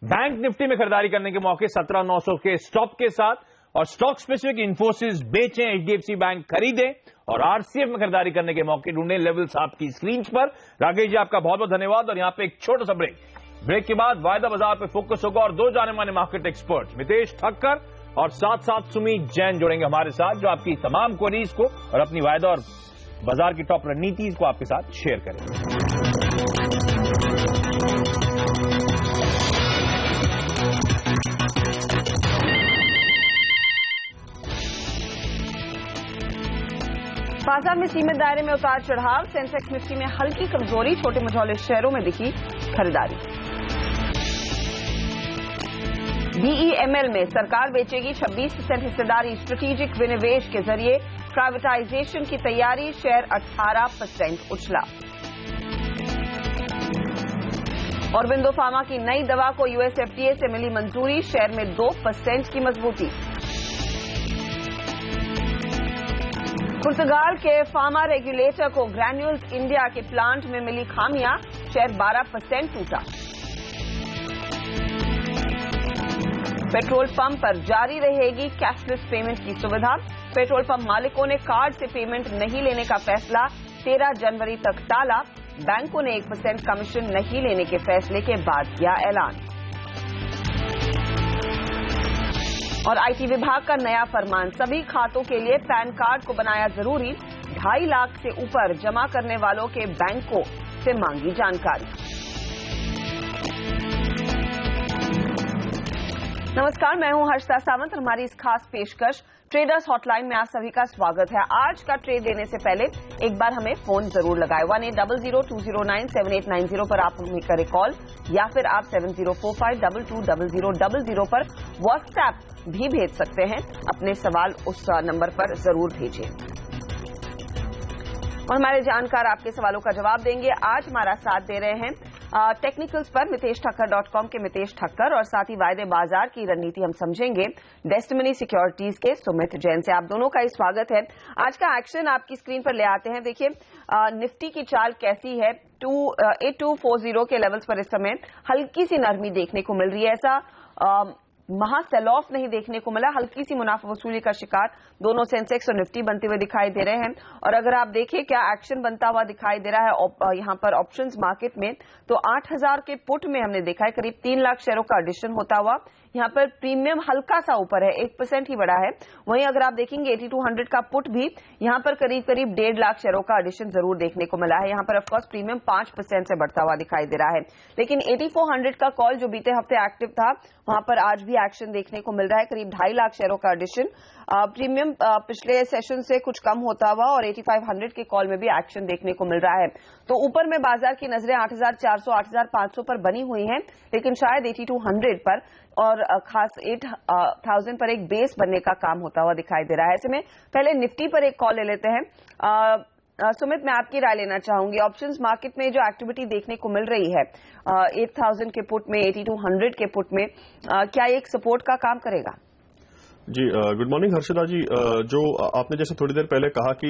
बैंक निफ्टी में खरीदारी करने के मौके 17900 के स्टॉप के साथ, और स्टॉक स्पेसिफिक इन्फोसिस बेचें, HDFC बैंक खरीदें और RCF में खरीदारी करने के मौके ढूंढें। लेवल्स आपकी स्क्रीन पर। राकेश जी आपका बहुत बहुत धन्यवाद। और यहां पे एक छोटा सा ब्रेक के बाद वायदा बाजार पे फोकस होगा और दो जाने माने मार्केट एक्सपर्ट मितेश ठक्कर और साथ साथ सुमित जैन जुड़ेंगे हमारे साथ, जो आपकी तमाम क्वेरीज को और अपनी वायदा और बाजार की टॉप रणनीति को आपके साथ शेयर करेंगे। बाजार में सीमित दायरे में उतार चढ़ाव, सेंसेक्स निफ्टी में हल्की कमजोरी, छोटे मझौले शेयरों में दिखी खरीदारी। BEML में सरकार बेचेगी 26% हिस्सेदारी, स्ट्रेटेजिक विनिवेश के जरिए प्राइवेटाइजेशन की तैयारी, शेयर 18% उछला। और विंडो फार्मा की नई दवा को US FDA से मिली मंजूरी, शेयर में 2% की मजबूती। पुर्तगाल के फार्मा रेगुलेटर को ग्रैन्यूल्स इंडिया के प्लांट में मिली खामियां, शेयर 12% टूटा। पेट्रोल पंप पर जारी रहेगी कैशलेस पेमेंट की सुविधा, पेट्रोल पंप मालिकों ने कार्ड से पेमेंट नहीं लेने का फैसला 13 जनवरी तक टाला, बैंकों ने 1% कमीशन नहीं लेने के फैसले के बाद किया ऐलान। और IT विभाग का नया फरमान, सभी खातों के लिए पैन कार्ड को बनाया जरूरी, 2.5 लाख से ऊपर जमा करने वालों के बैंकों से मांगी जानकारी। नमस्कार, मैं हूं हर्षिता सावंत और हमारी इस खास पेशकश ट्रेडर्स हॉटलाइन में आप सभी का स्वागत है। आज का ट्रेड देने से पहले एक बार हमें फोन जरूर लगाएं। 1800-209-7890 पर आप हमें करें कॉल, या फिर आप 7045220000 पर व्हाट्सएप भी भेज सकते हैं। अपने सवाल उस नंबर पर जरूर भेजें और हमारे जानकार आपके सवालों का जवाब देंगे। आज हमारा साथ दे रहे हैं टेक्निकल्स पर miteshthakar.com के मितेश ठक्कर, और साथ ही वायदे बाजार की रणनीति हम समझेंगे डेस्टिनी सिक्योरिटीज के सुमित जैन से। आप दोनों का ही स्वागत है। आज का एक्शन आपकी स्क्रीन पर ले आते हैं। देखिए निफ्टी की चाल कैसी है, 8240 के लेवल्स पर इस समय हल्की सी नरमी देखने को मिल रही है। ऐसा महा सेल ऑफ नहीं देखने को मिला, हल्की सी मुनाफा वसूली का शिकार दोनों सेंसेक्स और निफ्टी बनते हुए दिखाई दे रहे हैं। और अगर आप देखें क्या एक्शन बनता हुआ दिखाई दे रहा है यहां पर ऑप्शंस मार्केट में, तो 8000 के पुट में हमने देखा है करीब 3 लाख शेयरों का एडिशन होता हुआ। यहां पर प्रीमियम हल्का सा ऊपर है, 1% ही बढ़ा है। वहीं अगर आप देखेंगे 8200 का पुट भी यहां पर करीब 1.5 लाख शेयरों का एडिशन जरूर देखने को मिला है। यहां पर ऑफकोर्स प्रीमियम 5% से बढ़ता हुआ दिखाई दे रहा है। लेकिन 8400 का कॉल जो बीते हफ्ते एक्टिव था, वहां पर आज भी एक्शन देखने को मिल रहा है, करीब 2.5 लाख शेयरों का एडिशन। प्रीमियम पिछले सेशन से कुछ कम होता हुआ और 8500 के कॉल में भी एक्शन देखने को मिल रहा है। तो ऊपर में बाजार की नजरें 8400 8500 पर बनी हुई हैं, लेकिन शायद 8200 पर और खास 8000 पर एक बेस बनने का काम होता हुआ दिखाई दे रहा है। ऐसे में पहले निफ्टी पर एक कॉल ले लेते हैं। सुमित, मैं आपकी राय लेना चाहूंगी। ऑप्शंस मार्केट में जो एक्टिविटी देखने को मिल रही है 8000 के पुट में, 8200 के पुट में, क्या एक सपोर्ट का काम करेगा? जी गुड मॉर्निंग हर्षदा जी। जो आपने जैसे थोड़ी देर पहले कहा कि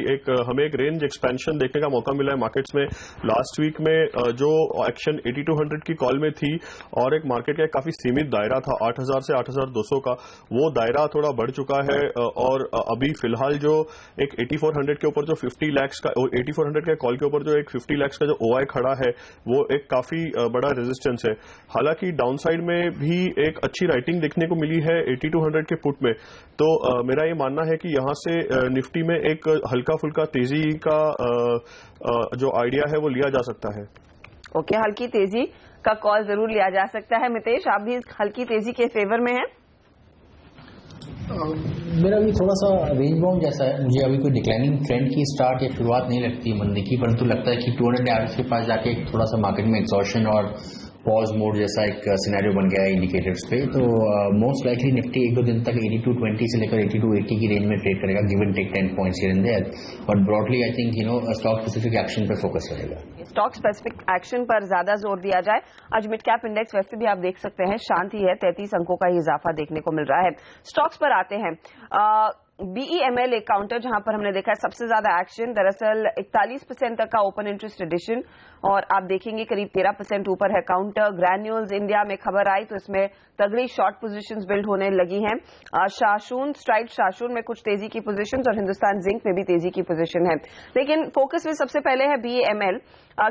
हमें एक रेंज एक्सपेंशन देखने का मौका मिला है मार्केट्स में। लास्ट वीक में जो एक्शन 8200 की कॉल में थी और एक मार्केट का काफी सीमित दायरा था 8000 से 8200 का, वो दायरा थोड़ा बढ़ चुका है और अभी फिलहाल जो एक 8400 के ऊपर जो 50 लाख का 8400 के कॉल के ऊपर जो एक 50 लाख का जो ओआई खड़ा है वो एक काफी बड़ा रेजिस्टेंस है। हालांकि डाउनसाइड में भी एक अच्छी राइटिंग देखने को मिली है 8200 के पुट में। तो मेरा ये मानना है कि यहां से निफ्टी में एक हल्का फुल्का तेजी का जो आइडिया है वो लिया जा सकता है। ओके, हल्की तेजी का कॉल जरूर लिया जा सकता है। मितेश, आप भी हल्की तेजी के फेवर में हैं? मेरा भी थोड़ा सा रेंज बाउंड जैसा है। मुझे अभी कोई डिक्लाइनिंग ट्रेंड की स्टार्ट या शुरुआत नहीं लगती मंदी की, परंतु लगता है कि 200 एवरेज के पास जाके थोड़ा सा मार्केट में एक्सॉर्शन और पॉज मोड जैसा एक सिनेरियो बन गया है इंडिकेटर्स पे। तो मोस्ट लाइकली निफ्टी एक दो दिन तक 8220 से लेकर 8280 की रेंज में ट्रेड करेगा, give and take 10 points here and there. But broadly I think stock specific action पर फोकस करेगा। स्टॉक स्पेसिफिक एक्शन पर ज्यादा जोर दिया जाए। आज मिड कैप इंडेक्स वैसे भी आप देख सकते हैं शांति है, 33 अंकों का ही इजाफा देखने को मिल रहा है। स्टॉक्स पर आते हैं। BEML एक काउंटर जहां पर हमने देखा है सबसे ज्यादा एक्शन, दरअसल 41% तक का ओपन इंटरेस्ट एडिशन और आप देखेंगे करीब 13% ऊपर है काउंटर। ग्रैन्यूल्स इंडिया में खबर आई तो इसमें तगड़ी शॉर्ट पोजीशंस बिल्ड होने लगी हैं। शाशून स्ट्राइड शाशून में कुछ तेजी की पोजीशंस और हिंदुस्तान जिंक में भी तेजी की पोजीशन है। लेकिन फोकस में सबसे पहले है BEML,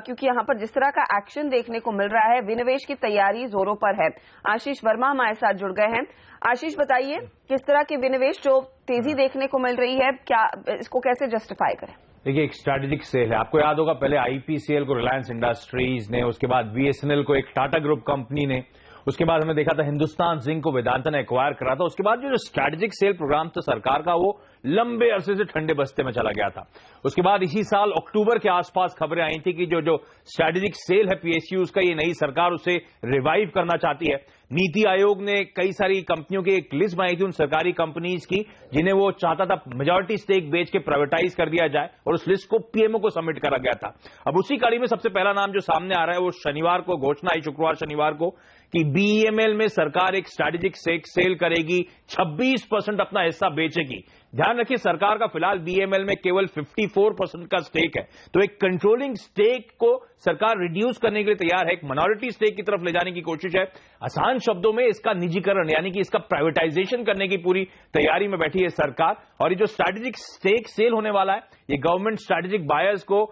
क्योंकि यहां पर जिस तरह का एक्शन देखने को मिल रहा है विनिवेश की तैयारी जोरों पर है। आशीष वर्मा हमारे साथ जुड़ गए हैं। आशीष, बताइए किस तरह के विनिवेश जो तेजी देखने को मिल रही है, क्या इसको कैसे जस्टिफाई करें? देखिए, एक स्ट्रैटेजिक सेल है। आपको याद होगा पहले IPCL को रिलायंस इंडस्ट्रीज ने, उसके बाद BSNL को एक टाटा ग्रुप कंपनी ने, उसके बाद हमने देखा था हिंदुस्तान जिंक को वेदांता ने एक्वायर करा था। उसके बाद जो स्ट्रैटेजिक सेल प्रोग्राम था सरकार का वो लंबे अरसे से ठंडे बस्ते में चला गया था। उसके बाद इसी साल अक्टूबर के आसपास खबरें आई थी कि जो स्ट्रैटेजिक सेल है PSUs का, ये नई सरकार उसे रिवाइव करना चाहती है। नीति आयोग ने कई सारी कंपनियों की एक लिस्ट बनाई थी उन सरकारी कंपनीज की जिन्हें वो चाहता था मेजॉरिटी स्टेक बेच के प्राइवेटाइज कर दिया जाए और उस लिस्ट को PMO को सबमिट करा गया था। अब उसी कड़ी में सबसे पहला नाम जो सामने आ रहा है वो शनिवार को घोषणा आई, शुक्रवार शनिवार को, कि BEML में सरकार एक स्ट्रैटेजिक सेल करेगी, 26% अपना हिस्सा बेचेगी। ध्यान रखिए, सरकार का फिलहाल BEML में केवल 54% का स्टेक है, तो एक कंट्रोलिंग स्टेक को सरकार रिड्यूस करने के लिए तैयार है, एक माइनॉरिटी स्टेक की तरफ ले जाने की कोशिश है। आसान शब्दों में इसका निजीकरण यानी कि इसका प्राइवेटाइजेशन करने की पूरी तैयारी में बैठी है सरकार। और ये जो स्ट्रैटेजिक स्टेक सेल होने वाला है, ये गवर्नमेंट स्ट्रैटेजिक बायर्स को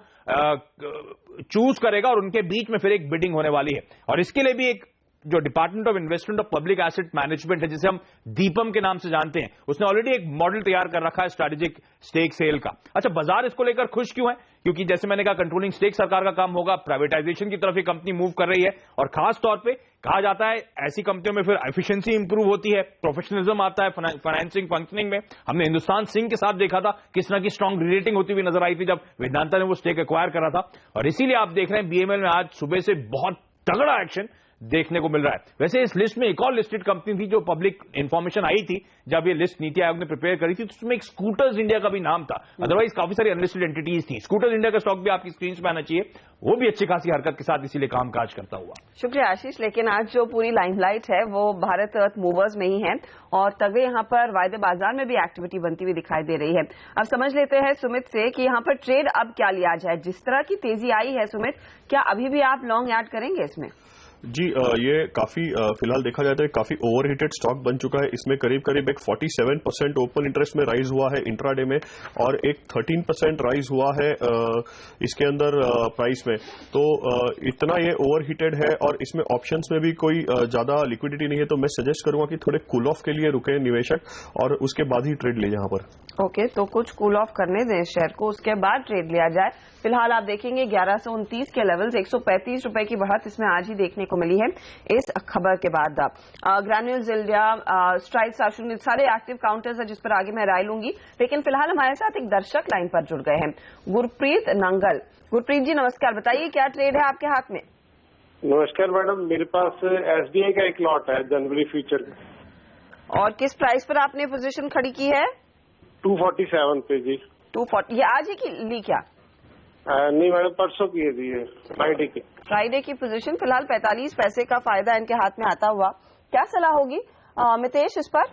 चूज करेगा और उनके बीच में फिर एक बिडिंग होने वाली है। और इसके लिए भी एक जो department of investment of public asset management है, जिसे हम दीपम के नाम से जानते हैं, उसने ऑलरेडी एक मॉडल तैयार कर रखा है स्ट्रैटेजिक स्टेक सेल का। अच्छा, बाजार इसको लेकर खुश क्यों है? क्योंकि जैसे मैंने कहा, कंट्रोलिंग स्टेक सरकार का काम होगा, प्राइवेटाइजेशन की तरफ ये कंपनी मूव कर रही है और खास तौर पे कहा जाता है ऐसी कंपनियों में फिर एफिशिएंसी इंप्रूव होती है, प्रोफेशनलिज्म आता है फाइनेंसिंग फंक्शनिंग में। हमने हिंदुस्तान जिंक के साथ देखा था किस तरह की स्ट्रांग रेटिंग होती हुई नजर आई थी जब वेदांता ने वो स्टेक एक्वायर करा था। और इसीलिए आप देख रहे हैं BEML में आज सुबह से बहुत तगड़ा एक्शन देखने को मिल रहा है। वैसे इस लिस्ट में एक और लिस्टेड कंपनी थी जो पब्लिक इंफॉर्मेशन आई थी जब ये लिस्ट नीति आयोग ने प्रिपेयर करी थी, तो उसमें एक स्कूटर्स इंडिया का भी नाम था। अदरवाइज काफी सारी अनलिस्टेड एंटिटीज थी। स्कूटर्स इंडिया का स्टॉक भी आपकी स्क्रीन पे आना चाहिए, वो भी अच्छी खासी हरकत के साथ इसीलिए कामकाज करता हुआ। शुक्रिया आशीष। लेकिन आज जो पूरी लाइमलाइट है वो भारत अर्थ मूवर्स में ही है और तगड़े यहाँ पर वायदे बाजार में भी एक्टिविटी बनती हुई दिखाई दे रही है। अब समझ लेते हैं सुमित से कि यहाँ पर ट्रेड अब क्या लिया जाए। जिस तरह की तेजी आई है सुमित, क्या अभी भी आप लॉन्ग ऐड करेंगे इसमें? जी ये काफी फिलहाल देखा जाए तो काफी ओवरहीटेड स्टॉक बन चुका है। इसमें करीब करीब एक 47% ओपन इंटरेस्ट में राइज हुआ है इंट्राडे में और एक 13% राइज हुआ है इसके अंदर प्राइस में। तो इतना ये ओवरहीटेड है और इसमें ऑप्शंस में भी कोई ज्यादा लिक्विडिटी नहीं है, तो मैं सजेस्ट करूंगा कि थोड़े कूल ऑफ के लिए रुके निवेशक और उसके बाद ही ट्रेड ले यहाँ पर। ओके, तो कुछ कूल ऑफ करने दें शेयर को, उसके बाद ट्रेड लिया जाए। फिलहाल आप देखेंगे 1129 के लेवल्स, 135 रुपए की बढ़त इसमें आज ही देखने को मिली है इस खबर के बाद। ग्रैन्यूल्स इंडिया, स्ट्राइड शाशून, सारे एक्टिव काउंटर्स है जिस पर आगे मैं राय लूंगी। लेकिन फिलहाल हमारे साथ एक दर्शक लाइन पर जुड़ गए हैं, गुरप्रीत नंगल। गुरप्रीत जी नमस्कार, बताइए क्या ट्रेड है आपके हाथ में? नमस्कार मैडम, मेरे पास SBI का एक लॉट है जनवरी फ्यूचर। और किस प्राइस पर आपने पोजीशन खड़ी की है? 247 पे जी। 240, ये आज ही की ली क्या? नहीं मैडम, परसों की दी है, फ्राइडे की पोजीशन। फिलहाल 45 पैसे का फायदा इनके हाथ में आता हुआ, क्या सलाह होगी मितेश इस पर?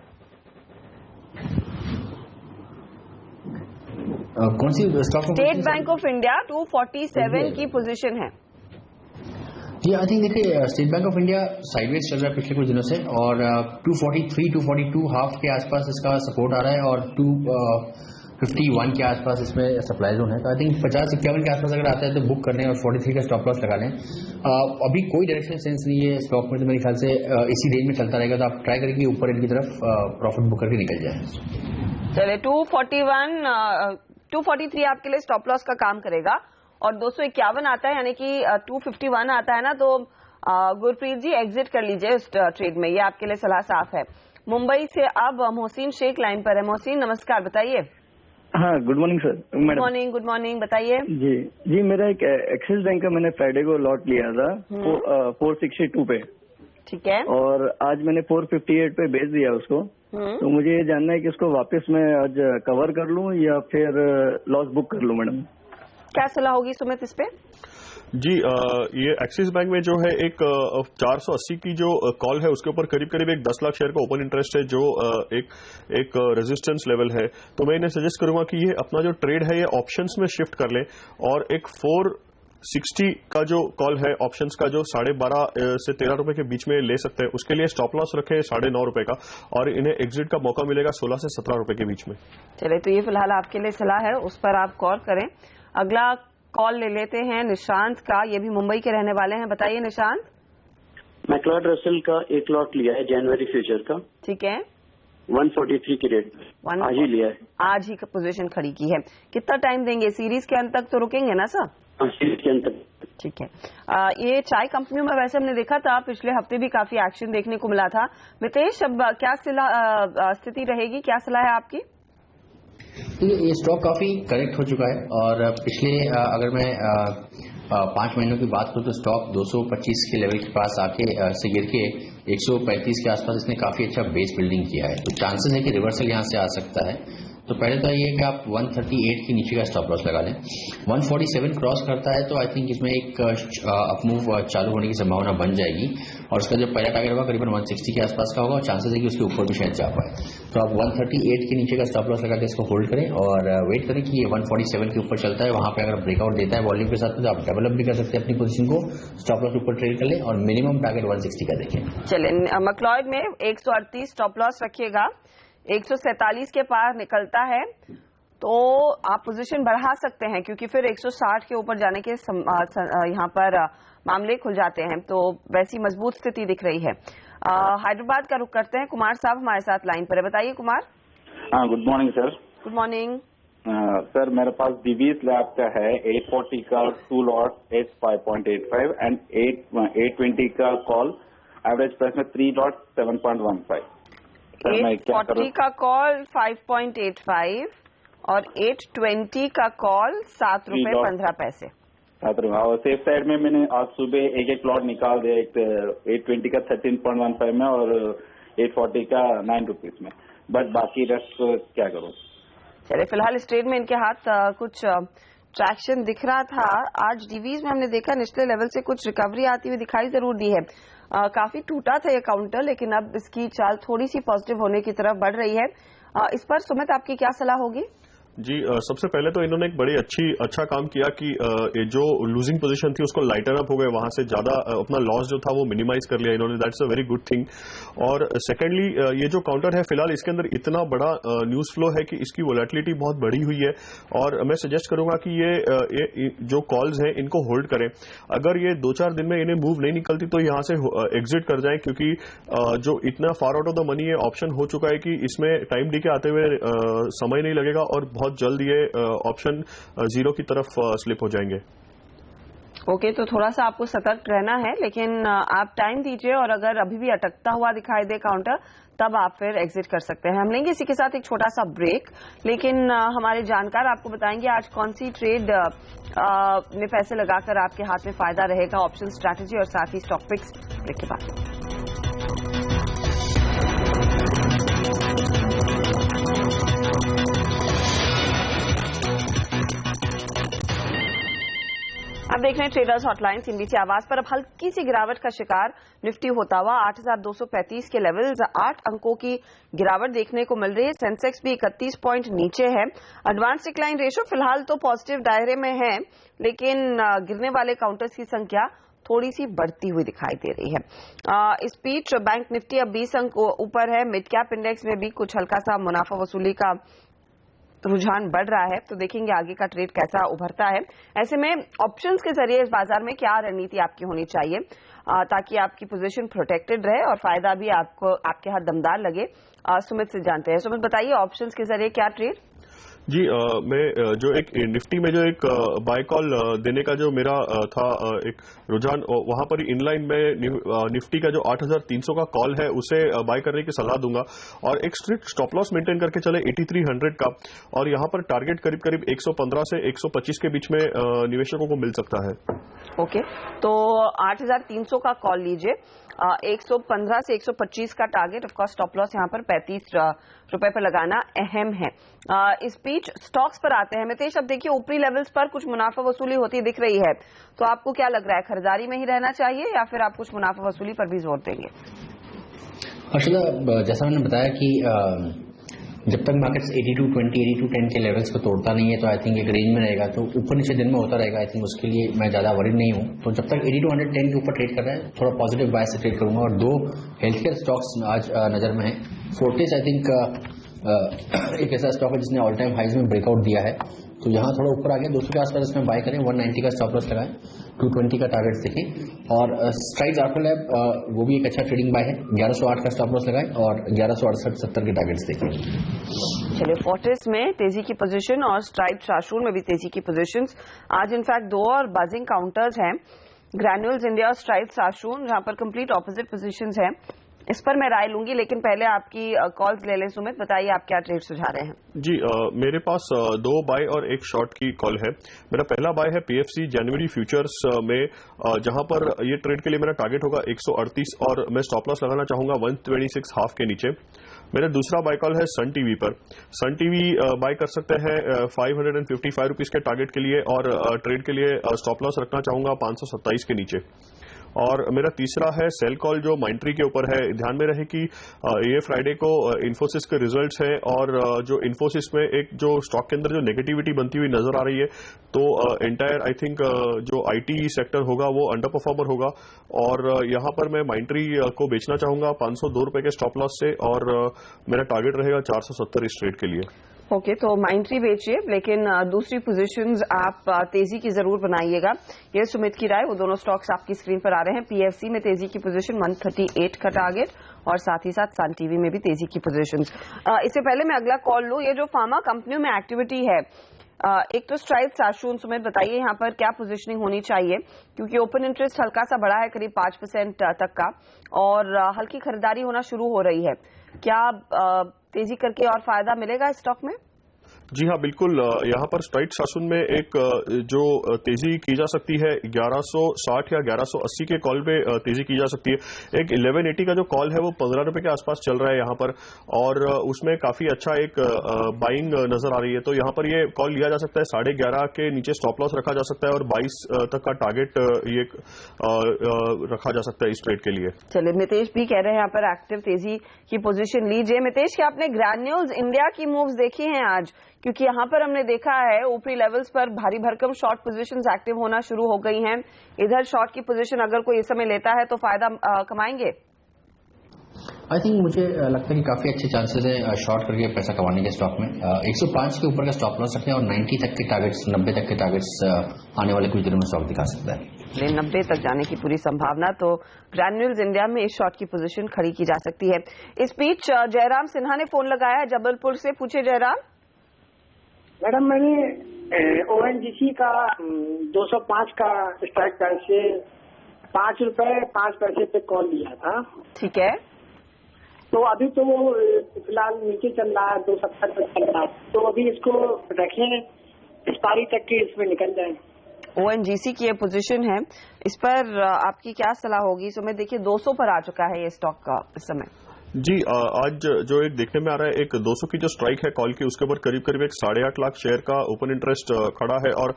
कौन सी stock? State Bank of India 247 की पोजीशन है। जी आई थिंक देखिए State Bank of India sideways चल रहा है पिछले कुछ दिनों से और 243, 242 हाफ के आसपास इसका सपोर्ट आ रहा है और 251 के आसपास इसमें सप्लाई जोन है। तो आई थिंक 50-51 के आसपास अगर आता है तो बुक करने और 43 का स्टॉप लॉस लगा लें। अभी कोई डायरेक्शन सेंस नहीं है स्टॉक में, तो मेरे ख्याल से इसी रेंज में चलता रहेगा। तो आप ट्राई करेंगे ऊपर इनकी तरफ प्रॉफिट बुक करके निकल जाए। चलिए 241, 243 आपके लिए स्टॉप लॉस का काम करेगा और 251 आता है यानी कि 251 आता है ना, तो गुरप्रीत जी एग्जिट कर लीजिए उस ट्रेड में, ये आपके लिए सलाह साफ है। मुंबई से अब मोहसिन शेख लाइन पर है। मोहसिन नमस्कार, बताइए। हाँ good morning sir. Good morning. Good morning, बताइए। जी मेरा एक एक्सिस बैंक का मैंने फ्राइडे को लॉट लिया था 462 पे, ठीक है, और आज मैंने 458 पे बेच दिया उसको। तो मुझे ये जानना है कि उसको वापस मैं आज कवर कर लूं या फिर लॉस बुक कर लूं मैडम? क्या सलाह होगी सुमित इस पे? जी ये एक्सिस बैंक में जो है एक 480 की जो कॉल है उसके ऊपर करीब करीब एक 10 लाख शेयर का ओपन इंटरेस्ट है जो एक रेजिस्टेंस लेवल है। तो मैं इन्हें सजेस्ट करूंगा कि ये अपना जो ट्रेड है ये ऑप्शंस में शिफ्ट कर लें और एक 460 का जो कॉल है ऑप्शंस का जो 12.5 से 13 रुपए के बीच में ले सकते हैं, उसके लिए स्टॉप लॉस रखें 9.5 रुपए का और इन्हें एग्जिट का मौका मिलेगा 16 से 17 रुपए के बीच में। चलिए तो ये फिलहाल आपके लिए सलाह है, उस पर आप गौर करें। अगला कॉल ले लेते हैं निशांत का, ये भी मुंबई के रहने वाले हैं। बताइए निशांत। मैक्लार्ड रसेल का एक लॉट लिया है जनवरी फ्यूचर का, ठीक है, 143 की रेट आज ही लिया है, आज ही पोजीशन खड़ी की है। कितना टाइम देंगे? सीरीज के अंत तक तो रुकेंगे ना सर? सीरीज के अंत तक, ठीक है। ये चाय कंपनियों में वैसे हमने देखा था पिछले हफ्ते भी काफी एक्शन देखने को मिला था। मितेश अब क्या स्थिति रहेगी, क्या सलाह है आपकी? ये स्टॉक काफी करेक्ट हो चुका है और पिछले अगर मैं 5 महीनों की बात करूं तो स्टॉक 225 के लेवल के पास आके से गिर के 135 के आसपास इसने काफी अच्छा बेस बिल्डिंग किया है। तो चांसेस है कि रिवर्सल यहां से आ सकता है। तो पहले तो ये कि आप 138 के नीचे का स्टॉप लॉस लगा लें। 147 क्रॉस करता है तो आई थिंक इसमें एक अपमूव चालू होने की संभावना बन जाएगी और उसका जो पहला टारगेट होगा करीबन 160 के आसपास का होगा और चांसेस है कि उसके ऊपर भी शायद जा पाए। तो आप 138 के नीचे का स्टॉप लॉस लगा के इसको होल्ड करें और वेट करें कि ये 147 के ऊपर चलता है, वहां पे अगर ब्रेकआउट देता है वॉल्यूम के साथ तो आप डेवलप भी कर सकते हैं अपनी पोजीशन को, स्टॉप लॉस ऊपर ट्रेड कर लें और मिनिमम टारगेट 160 का देखें। चलिए मैक्लॉयड में 138 स्टॉप लॉस रखिएगा, 147 के पार निकलता है तो आप पोजीशन बढ़ा सकते हैं क्योंकि फिर 160 के ऊपर जाने के यहाँ पर मामले खुल जाते हैं, तो वैसी मजबूत स्थिति दिख रही है। हैदराबाद का रुख करते हैं, कुमार साहब हमारे साथ लाइन पर है। बताइए कुमार। हाँ good morning sir. Good morning sir, मेरे पास दिवीज लैब का है 840 का 2 लॉट एट 5.85 एंड 820 का कॉल, एवरेज प्राइस में 3 लॉट 7.15। 840 का कॉल 5.85 और 820 का कॉल 7 रुपए 15 पैसे। 7 रुपए। और सेफ साइड में मैंने आज सुबह एक प्लॉट निकाल दिया, एक 820 का 13.15 में और 840 का 9 रुपीज में, बट बाकी रेस्ट क्या करूं? चलिए फिलहाल इस ट्रेड में इनके हाथ कुछ ट्रैक्शन दिख रहा था। आज डीवीज में हमने देखा निचले लेवल से कुछ रिकवरी आती हुई दिखाई जरूर दी है। काफी टूटा था ये काउंटर, लेकिन अब इसकी चाल थोड़ी सी पॉजिटिव होने की तरफ बढ़ रही है। इस पर सुमित आपकी क्या सलाह होगी? जी सबसे पहले तो इन्होंने एक बड़ी अच्छा काम किया कि जो लूजिंग पोजीशन थी उसको लाइटन अप हो गए, वहां से ज्यादा अपना लॉस जो था वो मिनिमाइज कर लिया इन्होंने, that's a very good thing. और सेकेंडली ये जो काउंटर है फिलहाल इसके अंदर इतना बड़ा न्यूज फ्लो है कि इसकी वोलेटिलिटी बहुत बढ़ी हुई है और मैं सजेस्ट करूंगा कि ये जो कॉल्स हैं इनको होल्ड करें। अगर ये 2-4 दिन में इन्हें मूव नहीं निकलती तो यहां से एग्जिट कर जाएं, क्योंकि जो इतना far out of the money ये ऑप्शन हो चुका है कि इसमें टाइम डी के आते हुए समय नहीं लगेगा और बहुत जल्द ये ऑप्शन 0 की तरफ स्लिप हो जाएंगे। ओके, तो थोड़ा सा आपको सतर्क रहना है, लेकिन आप टाइम दीजिए और अगर अभी भी अटकता हुआ दिखाई दे काउंटर तब आप फिर एग्जिट कर सकते हैं। हम लेंगे इसी के साथ एक छोटा सा ब्रेक, लेकिन हमारे जानकार आपको बताएंगे आज कौन सी ट्रेड में पैसे लगाकर आपके हाथ में फायदा रहेगा, ऑप्शन स्ट्रैटेजी और साथ ही स्टॉक पिक्स। ब्रेक के बाद अब देख रहे हैं ट्रेडर्स हॉटलाइन सीएनबीसी आवाज पर। अब हल्की सी गिरावट का शिकार निफ्टी होता हुआ 8,235 के लेवल्स, 8 अंकों की गिरावट देखने को मिल रही है। सेंसेक्स भी 31 पॉइंट नीचे है। एडवांस डिक्लाइन रेशियो फिलहाल तो पॉजिटिव दायरे में है, लेकिन गिरने वाले काउंटर्स की संख्या थोड़ी सी बढ़ती हुई दिखाई दे रही है। इस बीच बैंक निफ्टी अब 20 अंक ऊपर है। मिड कैप इंडेक्स में भी कुछ हल्का सा मुनाफा वसूली का रुझान बढ़ रहा है, तो देखेंगे आगे का ट्रेड कैसा उभरता है। ऐसे में ऑप्शंस के जरिए इस बाजार में क्या रणनीति आपकी होनी चाहिए ताकि आपकी पोजीशन प्रोटेक्टेड रहे और फायदा भी आपको आपके हाथ दमदार लगे। सुमित से जानते हैं। सुमित बताइए, ऑप्शंस के जरिए क्या ट्रेड? जी मैं जो एक निफ्टी में जो एक बाय कॉल देने का जो मेरा था एक रुझान, वहां पर इनलाइन में निफ्टी का जो 8,300 का कॉल है उसे बाय करने की सलाह दूंगा और एक स्ट्रिक्ट स्टॉप लॉस मेंटेन करके चले 8300 का, और यहां पर टारगेट करीब करीब 115 से 125 के बीच में निवेशकों को मिल सकता है। ओके, तो 8,300 का कॉल लीजिए, 115 से 125 का टारगेट। ऑफकोर्स स्टॉप लॉस यहाँ पर 35 रुपए पर लगाना अहम है। इस बीच स्टॉक्स पर आते हैं। मितेश, अब देखिए ऊपरी लेवल्स पर कुछ मुनाफा वसूली होती दिख रही है, तो आपको क्या लग रहा है, खरीदारी में ही रहना चाहिए या फिर आप कुछ मुनाफा वसूली पर भी जोर देंगे? हर्षदा, जैसा मैंने बताया कि जब तक मार्केट्स 8220, 8210 के लेवल्स को तोड़ता नहीं है तो आई थिंक एक रेंज में रहेगा, तो ऊपर नीचे दिन में होता रहेगा। आई थिंक उसके लिए मैं ज्यादा वरीड नहीं हूं। तो जब तक 8210 के ऊपर ट्रेड कर रहा है, थोड़ा पॉजिटिव बाय से ट्रेड करूंगा। और 2 हेल्थ केयर स्टॉक्स आज नजर में है। फोर्टिस आई थिंक एक ऐसा स्टॉक है जिसने ऑल टाइम हाइज में ब्रेकआउट दिया है, तो यहाँ थोड़ा ऊपर आ गया 200 के आसपास इसमें बाय करें। 190 का स्टॉप लॉस लगाएं, 220 का टारगेट देखें। और स्ट्राइड्स आफ्टरलैब वो भी एक अच्छा ट्रेडिंग बाय है, 1108 का स्टॉप लॉस लगाएं और 1168-70 के टारगेट्स देखें। चलिए, फोर्टिस में तेजी की पोजीशन और स्ट्राइड शाशूर में भी तेजी की पोजीशंस। आज इनफैक्ट 2 और बाजिंग काउंटर्स हैं, ग्रैन्यूल्स इंडिया और स्ट्राइड शाशूर, जहां पर कंप्लीट ऑपोजिट पोजीशंस हैं। इस पर मैं राय लूंगी, लेकिन पहले आपकी कॉल्स ले लें। सुमित, बताइए आप क्या ट्रेड सुझा रहे हैं? जी मेरे पास 2 बाय और 1 शॉर्ट की कॉल है। मेरा पहला बाय है पीएफसी जनवरी फ्यूचर्स में, जहां पर ये ट्रेड के लिए मेरा टारगेट होगा 138 और मैं स्टॉप लॉस लगाना चाहूंगा 126 हाफ के नीचे। मेरा दूसरा बाय कॉल है सन टीवी पर। सन टीवी बाय कर सकते हैं 555 रुपीज के टारगेट के लिए और ट्रेड के लिए स्टॉप लॉस रखना चाहूंगा 527 के नीचे। और मेरा तीसरा है सेल कॉल जो माइंट्री के ऊपर है। ध्यान में रहे कि ये फ्राइडे को इन्फोसिस के रिजल्ट्स हैं और जो इन्फोसिस में एक जो स्टॉक के अंदर जो नेगेटिविटी बनती हुई नजर आ रही है, तो एंटायर आई थिंक जो आईटी सेक्टर होगा वो अंडर परफॉर्मर होगा। और यहां पर मैं माइंट्री को बेचना चाहूंगा 502 रुपए के स्टॉप लॉस से और मेरा टारगेट रहेगा 470 इस ट्रेड के लिए। ओके, तो माइंट्री बेचिए, लेकिन दूसरी पोजीशंस आप तेजी की जरूर बनाइएगा। ये सुमित की राय। वो दोनों स्टॉक्स आपकी स्क्रीन पर आ रहे हैं। पीएफसी में तेजी की पोजीशन 138 का टारगेट और साथ ही साथ सन टीवी में भी तेजी की पोजीशंस। इससे पहले मैं अगला कॉल लूं, ये जो फार्मा कंपनियों में एक्टिविटी है, एक तो स्ट्राइड शाशून, सुमित बताइए यहाँ पर क्या पोजीशनिंग होनी चाहिए, क्योंकि ओपन इंटरेस्ट हल्का सा बढ़ा है करीब 5% तक का और हल्की खरीदारी होना शुरू हो रही है। क्या तेजी करके और फायदा मिलेगा इस स्टॉक में? जी हाँ, बिल्कुल। यहाँ पर स्ट्राइड शासन में एक जो तेजी की जा सकती है 1160 या 1180 के कॉल पे तेजी की जा सकती है। एक 1180 का जो कॉल है वो 15 रुपए के आसपास चल रहा है यहाँ पर, और उसमें काफी अच्छा एक बाइंग नजर आ रही है। तो यहाँ पर ये कॉल लिया जा सकता है 11.5 के नीचे स्टॉप लॉस रखा जा सकता है और 22 तक का टारगेट ये रखा जा सकता है इस ट्रेड के लिए। चलिए, मितेश भी कह रहे हैं यहाँ पर एक्टिव तेजी की पोजीशन लीजिए। मितेश, क्या आपने ग्रैन्यूल्स इंडिया की मूव्स देखी हैं आज? क्योंकि यहाँ पर हमने देखा है ऊपरी लेवल्स पर भारी भरकम शॉर्ट पोजीशंस एक्टिव होना शुरू हो गई हैं। इधर शॉर्ट की पोजीशन अगर कोई इस समय लेता है तो फायदा कमाएंगे। आई थिंक मुझे लगता है कि काफी अच्छे चांसेस है शॉर्ट करके पैसा कमाने के स्टॉक में। 105 के ऊपर का स्टॉप लॉस रखते हैं और 90 तक के टारगेट्स, 90 तक के टारगेट्स आने वाले कुछ दिनों में स्टॉक दिखा सकता है। 90 तक जाने की पूरी संभावना, तो ग्रैन्यूल्स इंडिया में इस शॉर्ट की पोजीशन खड़ी की जा सकती है। इस बीच जयराम सिन्हा ने फोन लगाया है जबलपुर से। पूछे जयराम। मैडम, मैंने ओएनजीसी का 205 का स्ट्राइक प्राइस से 5 रुपए 5 पैसे पे कॉल लिया था। ठीक है, तो अभी तो वो फिलहाल नीचे चल रहा है, 270 पे चल रहा है, तो अभी इसको रखें एक्सपायरी तक के इसमें निकल जाए। ओएनजीसी की ये पोजीशन है, इस पर आपकी क्या सलाह होगी? सो मैं देखिए 200 पर आ चुका है ये स्टॉक का इस समय। जी आज जो एक देखने में आ रहा है, एक 200 की जो स्ट्राइक है कॉल की, उसके ऊपर करीब करीब एक 8.5 लाख शेयर का ओपन इंटरेस्ट खड़ा है और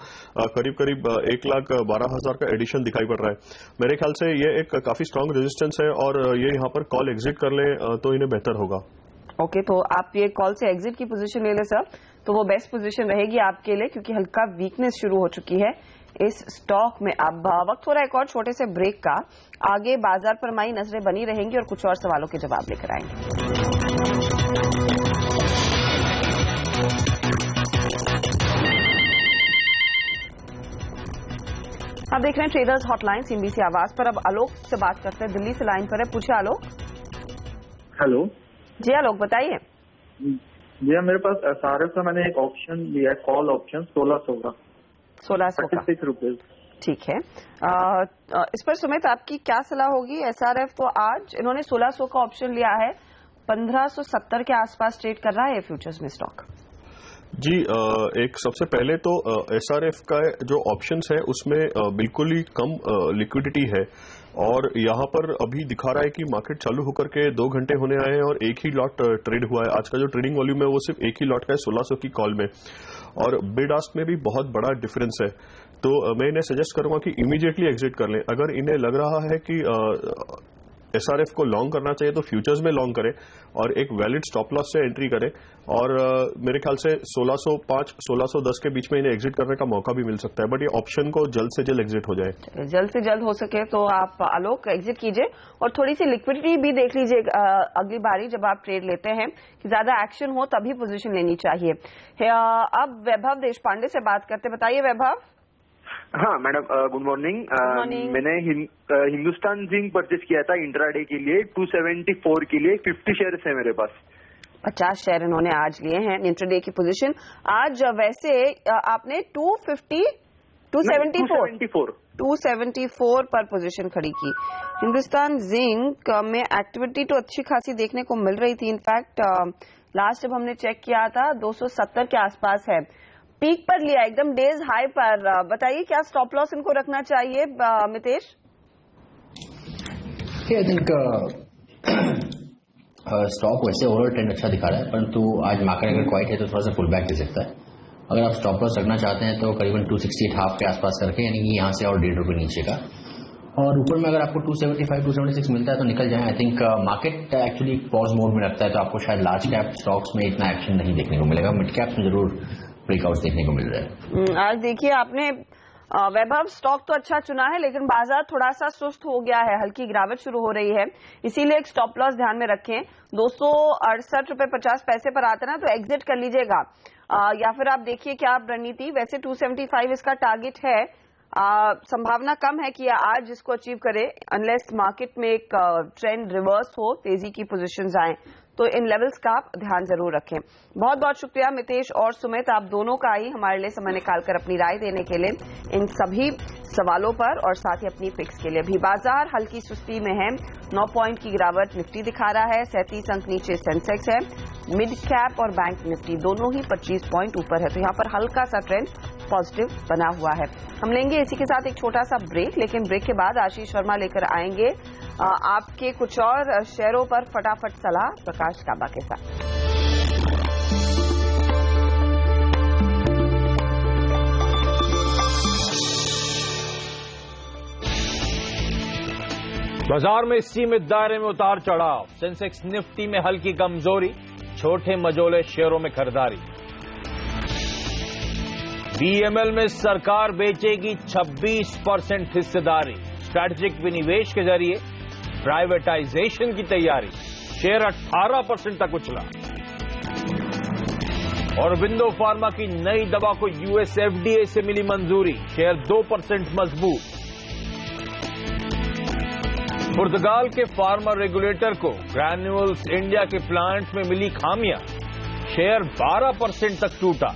करीब करीब 1,12,000 का एडिशन दिखाई पड़ रहा है। मेरे ख्याल से ये एक काफी स्ट्रांग रेजिस्टेंस है और ये यहाँ पर कॉल एग्जिट कर ले तो इन्हें बेहतर होगा। ओके, तो आप ये कॉल से एग्जिट की पोजीशन ले ले सर, तो वो बेस्ट पोजीशन रहेगी आपके लिए, क्योंकि हल्का वीकनेस शुरू हो चुकी है इस स्टॉक में। अब वक्त हो रहा है एक और छोटे से ब्रेक का। आगे बाजार पर हमारी नजरें बनी रहेंगी और कुछ और सवालों के जवाब लेकर आएंगे। आप देख रहे हैं ट्रेडर्स हॉटलाइन सीएनबीसी आवाज पर। अब आलोक से बात करते हैं, दिल्ली से लाइन पर है, पूछे आलोक। हेलो जी आलोक, बताइए। भैया मेरे पास एसआरएफ का मैंने एक ऑप्शन लिया है, कॉल ऑप्शन 1600 का, 1600 का, 36 रुपीज। ठीक है। इस पर सुमित आपकी क्या सलाह होगी? एसआरएफ तो आज इन्होंने 1600 का ऑप्शन लिया है, 1570 के आसपास ट्रेड कर रहा है फ्यूचर्स में स्टॉक। जी एक सबसे पहले तो एसआरएफ का जो ऑप्शंस है उसमें बिल्कुल ही कम लिक्विडिटी है और यहाँ पर अभी दिखा रहा है कि मार्केट चालू होकर के 2 घंटे होने आए हैं और एक ही लॉट ट्रेड हुआ है। आज का जो ट्रेडिंग वॉल्यूम है वो सिर्फ एक ही लॉट का है 1600 की कॉल में, और बिड आस्क में भी बहुत बड़ा डिफरेंस है। तो मैं इन्हें सजेस्ट करूंगा कि इमीडिएटली एग्जिट कर लें। अगर इन्हें लग रहा है कि एसआरएफ को लॉन्ग करना चाहिए तो फ्यूचर्स में लॉन्ग करें और एक वैलिड स्टॉप लॉस से एंट्री करें, और मेरे ख्याल से 1605 1610 के बीच में इन्हें एग्जिट करने का मौका भी मिल सकता है, बट ये ऑप्शन को जल्द से जल्द एग्जिट हो जाए। जल्द से जल्द हो सके तो आप आलोक एग्जिट कीजिए और थोड़ी सी लिक्विडिटी भी देख लीजिए अगली बारी जब आप ट्रेड लेते हैं कि ज्यादा एक्शन हो तभी पोजीशन लेनी चाहिए। अब वैभव देशपांडे से बात करते, बताइए वैभव। हाँ मैडम, गुड मॉर्निंग। मैंने हिंदुस्तान जिंक परचेज किया था इंट्राडे के लिए 274 के लिए, 50 शेयर्स है मेरे पास। 50 शेयर इन्होंने आज लिए हैं इंट्राडे की पोजीशन। आज वैसे आपने 274 पर पोजीशन खड़ी की। हिंदुस्तान जिंक में एक्टिविटी तो अच्छी खासी देखने को मिल रही थी। इनफैक्ट लास्ट जब हमने चेक किया था 270 के आसपास है, पीक पर लिया एकदम डेज हाई पर। बताइए क्या स्टॉप लॉस इनको रखना चाहिए मितेश? आई थिंक स्टॉक वैसे ओवरऑल ट्रेंड अच्छा दिखा रहा है, परंतु आज मार्केट अगर क्वाइट है तो थोड़ा सा पुल बैक दे सकता है। अगर आप स्टॉप लॉस रखना चाहते हैं तो करीबन 268.5 के आसपास करके, यानी कि यहाँ से और 1.5 रुपये नीचे का, और ऊपर में अगर आपको 275 276 मिलता है तो निकल जाए। I think market actually pause mode में रखता है, तो आपको शायद लार्ज कैप स्टॉक्स में इतना एक्शन नहीं देखने को मिलेगा, मिड कैप में जरूर ब्रेकआउट देखने को मिल रहा है। आज देखिए आपने वैभव स्टॉक तो अच्छा चुना है, लेकिन बाजार थोड़ा सा सुस्त हो गया है, हल्की गिरावट शुरू हो रही है, इसीलिए एक स्टॉप लॉस ध्यान में रखें। 268 रुपए 50 पैसे पर आता ना तो एग्जिट कर लीजिएगा, या फिर आप देखिए क्या आप रणनीति। वैसे 275 इसका टारगेट है, संभावना कम है कि आज इसको अचीव करे अनलेस मार्केट में एक ट्रेंड रिवर्स हो, तेजी की पोजीशंस आए, तो इन लेवल्स का आप ध्यान जरूर रखें। बहुत बहुत शुक्रिया मितेश और सुमित, आप दोनों का ही हमारे लिए समय निकालकर अपनी राय देने के लिए इन सभी सवालों पर, और साथ ही अपनी पिक्स के लिए भी। बाजार हल्की सुस्ती में है, 9 पॉइंट की गिरावट निफ्टी दिखा रहा है, 37 अंक नीचे सेंसेक्स है, मिड कैप और बैंक निफ्टी दोनों ही 25 पॉइंट ऊपर है, तो यहाँ पर हल्का सा ट्रेंड पॉजिटिव बना हुआ है। हम लेंगे इसी के साथ एक छोटा सा ब्रेक, लेकिन ब्रेक के बाद आशीष शर्मा लेकर आएंगे आपके कुछ और शेयरों पर फटाफट सलाह प्रकाश काबा के साथ। बाजार में सीमित दायरे में उतार चढ़ाव, सेंसेक्स निफ्टी में हल्की कमजोरी, छोटे मझोले शेयरों में खरीदारी। बीएमएल में सरकार बेचेगी 26% हिस्सेदारी, स्ट्रैटेजिक विनिवेश के जरिए प्राइवेटाइजेशन की तैयारी, शेयर 18% तक उछला। और विंडो फार्मा की नई दवा को यूएस एफडीए से मिली मंजूरी, शेयर 2% मजबूत। पुर्तगाल के फार्मा रेगुलेटर को ग्रैन्यूल्स इंडिया के प्लांट में मिली खामियां, शेयर 12% तक टूटा।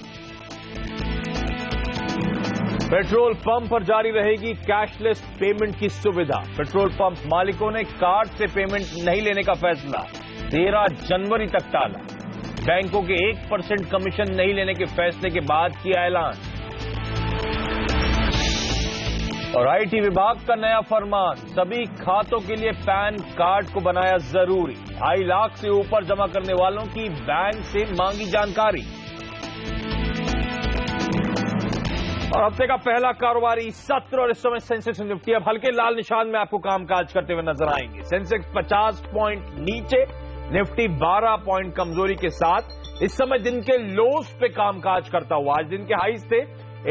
पेट्रोल पंप पर जारी रहेगी कैशलेस पेमेंट की सुविधा, पेट्रोल पंप मालिकों ने कार्ड से पेमेंट नहीं लेने का फैसला 13 जनवरी तक टाला। बैंकों के 1% कमीशन नहीं लेने के फैसले के बाद किया ऐलान। और आईटी विभाग का नया फरमान, सभी खातों के लिए पैन कार्ड को बनाया जरूरी। 2.5 लाख से ऊपर जमा करने वालों की बैंक से मांगी जानकारी। और हफ्ते का पहला कारोबारी सत्र और इस समय सेंसेक्स निफ्टी अब हल्के लाल निशान में आपको कामकाज करते हुए नजर आएंगे। सेंसेक्स 50 पॉइंट नीचे, निफ्टी 12 पॉइंट कमजोरी के साथ इस समय दिन के लोस पे कामकाज करता हुआ। आज दिन के हाईज थे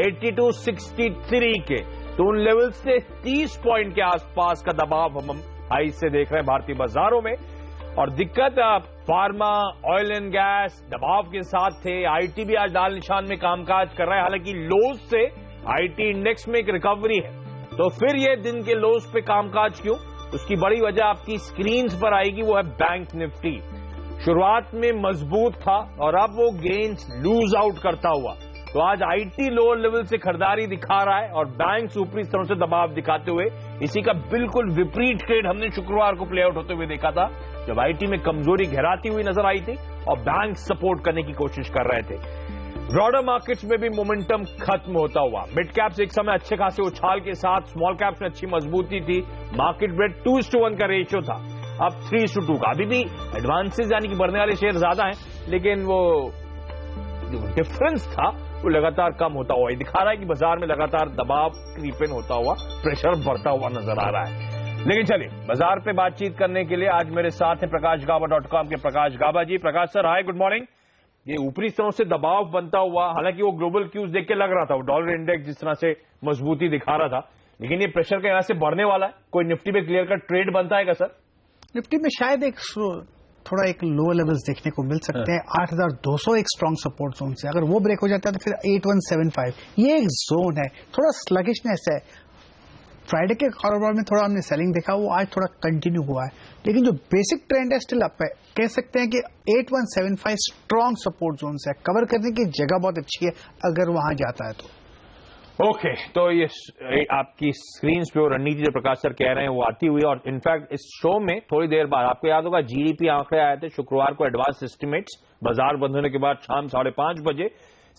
8263 के, तो उन लेवल से 30 पॉइंट के आसपास का दबाव हम हाईज से देख रहे हैं भारतीय बाजारों में। और दिक्कत फार्मा, ऑयल एंड गैस दबाव के साथ थे। आईटी भी आज लाल निशान में कामकाज कर रहा है, हालांकि लोस से आईटी इंडेक्स में एक रिकवरी है। तो फिर ये दिन के लोस पे कामकाज क्यों, उसकी बड़ी वजह आपकी स्क्रीन्स पर आएगी, वो है बैंक निफ्टी। शुरुआत में मजबूत था और अब वो गेन्स लूज आउट करता हुआ। तो आज आईटी लोअर लेवल से खरीदारी दिखा रहा है और बैंक ऊपरी स्तरों से दबाव दिखाते हुए। इसी का बिल्कुल विपरीत ट्रेड हमने शुक्रवार को प्ले आउट होते हुए देखा था, जब आईटी में कमजोरी गहराती हुई नजर आई थी और बैंक सपोर्ट करने की कोशिश कर रहे थे। ब्रॉडर मार्केट्स में भी मोमेंटम खत्म होता हुआ। मिड कैप्स एक समय अच्छे खासे उछाल के साथ, स्मॉल कैप्स में अच्छी मजबूती थी। मार्केट ब्रेड 2:1 का रेशियो था, अब 3:2 का। अभी भी एडवांसेस यानी कि बढ़ने वाले शेयर ज्यादा हैं, लेकिन वो डिफरेंस था वो लगातार कम होता हुआ दिखा रहा है कि बाजार में लगातार दबाव क्रीप इन होता हुआ, प्रेशर बढ़ता हुआ नजर आ रहा है। लेकिन चलिए बाजार पे बातचीत करने के लिए आज मेरे साथ हैं प्रकाशगाबा.com के प्रकाश गाबा जी। प्रकाश सर, हाय, गुड मॉर्निंग। ये ऊपरी स्तरों से दबाव बनता हुआ, हालांकि वो ग्लोबल क्यूज देख के लग रहा था, वो डॉलर इंडेक्स जिस तरह से मजबूती दिखा रहा था, लेकिन ये प्रेशर का यहां से बढ़ने वाला है। कोई निफ्टी में क्लियर कट ट्रेड बनता है क्या सर? निफ्टी में शायद थोड़ा एक लो लेवल्स देखने को मिल सकते हैं। 8200 एक स्ट्रॉन्ग सपोर्ट जोन से, अगर वो ब्रेक हो जाता है तो फिर 8175 ये एक जोन है। थोड़ा स्लगिशनेस है। फ्राइडे के कारोबार में थोड़ा हमने सेलिंग देखा, वो आज थोड़ा कंटिन्यू हुआ है, लेकिन जो बेसिक ट्रेंड है स्टिल अप है। कह सकते हैं कि 8175 स्ट्रॉन्ग सपोर्ट जोन से कवर करने की जगह बहुत अच्छी है अगर वहां जाता है तो। ओके, तो ये आपकी स्क्रीन पे वो रणनीति जो प्रकाश सर कह रहे हैं वो आती हुई। और इनफैक्ट इस शो में थोड़ी देर बाद आपको याद होगा जीडीपी आंकड़े आए थे शुक्रवार को, एडवांस एस्टिमेट्स बाजार बंद होने के बाद शाम 5:30 बजे।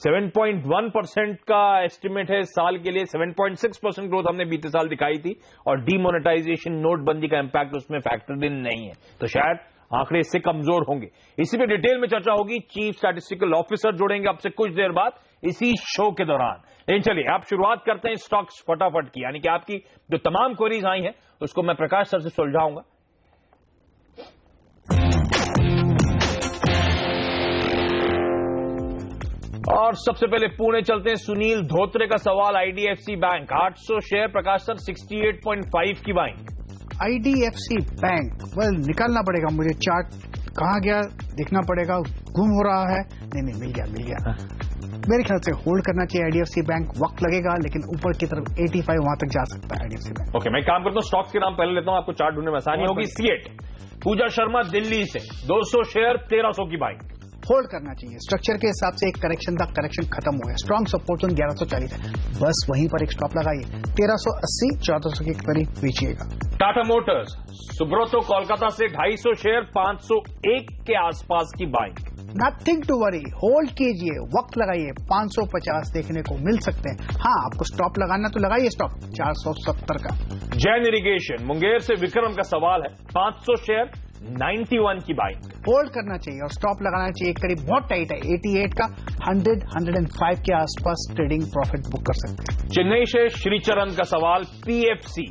7.1% का एस्टिमेट है साल के लिए। 7.6% ग्रोथ हमने बीते साल दिखाई थी और डीमोनेटाइजेशन, नोटबंदी का इंपैक्ट उसमें फैक्टर्ड इन नहीं है, तो शायद आंकड़े इससे कमजोर होंगे। इसी पे डिटेल में चर्चा होगी, चीफ स्टैटिस्टिकल ऑफिसर जुड़ेंगे आपसे कुछ देर बाद इसी शो के दौरान। लेकिन चलिए आप शुरुआत करते हैं स्टॉक्स फटाफट की, यानी कि आपकी जो तमाम क्वेरीज आई हैं उसको मैं प्रकाश सर से सुलझाऊंगा। और सबसे पहले पुणे चलते हैं। सुनील धोत्रे का सवाल, आईडीएफसी बैंक 800 शेयर, प्रकाश सर 68.5 की बाइंग। आईडीएफसी बैंक वेल निकालना पड़ेगा मुझे, चार्ट कहां गया देखना पड़ेगा, गुम हो रहा है। नहीं, मिल गया। मेरे ख्याल से होल्ड करना चाहिए आईडीएफसी बैंक, वक्त लगेगा लेकिन ऊपर की तरफ 85 वहां तक जा सकता है आईडीएफसी बैंक। ओके, मैं काम करता हूं, स्टॉक्स के नाम पहले लेता हूं, आपको चार्ट ढूंढने में आसानी होगी। सीएट, पूजा शर्मा दिल्ली से 200 शेयर 1300 की बाइंग। होल्ड करना चाहिए, स्ट्रक्चर के हिसाब से एक करेक्शन था, करेक्शन खत्म हो गया। स्ट्रॉन्ग सपोर्ट जोन 1140 है, बस वहीं पर एक स्टॉप लगाइए। 1380 1400 के करीब बेचिएगा। टाटा मोटर्स, सुब्रतो कोलकाता से 250 शेयर 501 के आसपास की buying. Nothing to worry, hold कीजिए, वक्त लगाइए। 550 देखने को मिल सकते हैं। हाँ, आपको स्टॉप लगाना तो लगाइए स्टॉप 470 का। जैन इरिगेशन, मुंगेर से विक्रम का सवाल है, 500 शेयर 91 की बाइंग। होल्ड करना चाहिए और स्टॉप लगाना चाहिए, करीब बहुत टाइट है 88 का। 100-105 के आसपास ट्रेडिंग प्रॉफिट बुक कर सकते हैं। चेन्नई से श्रीचरण का सवाल, पीएफसी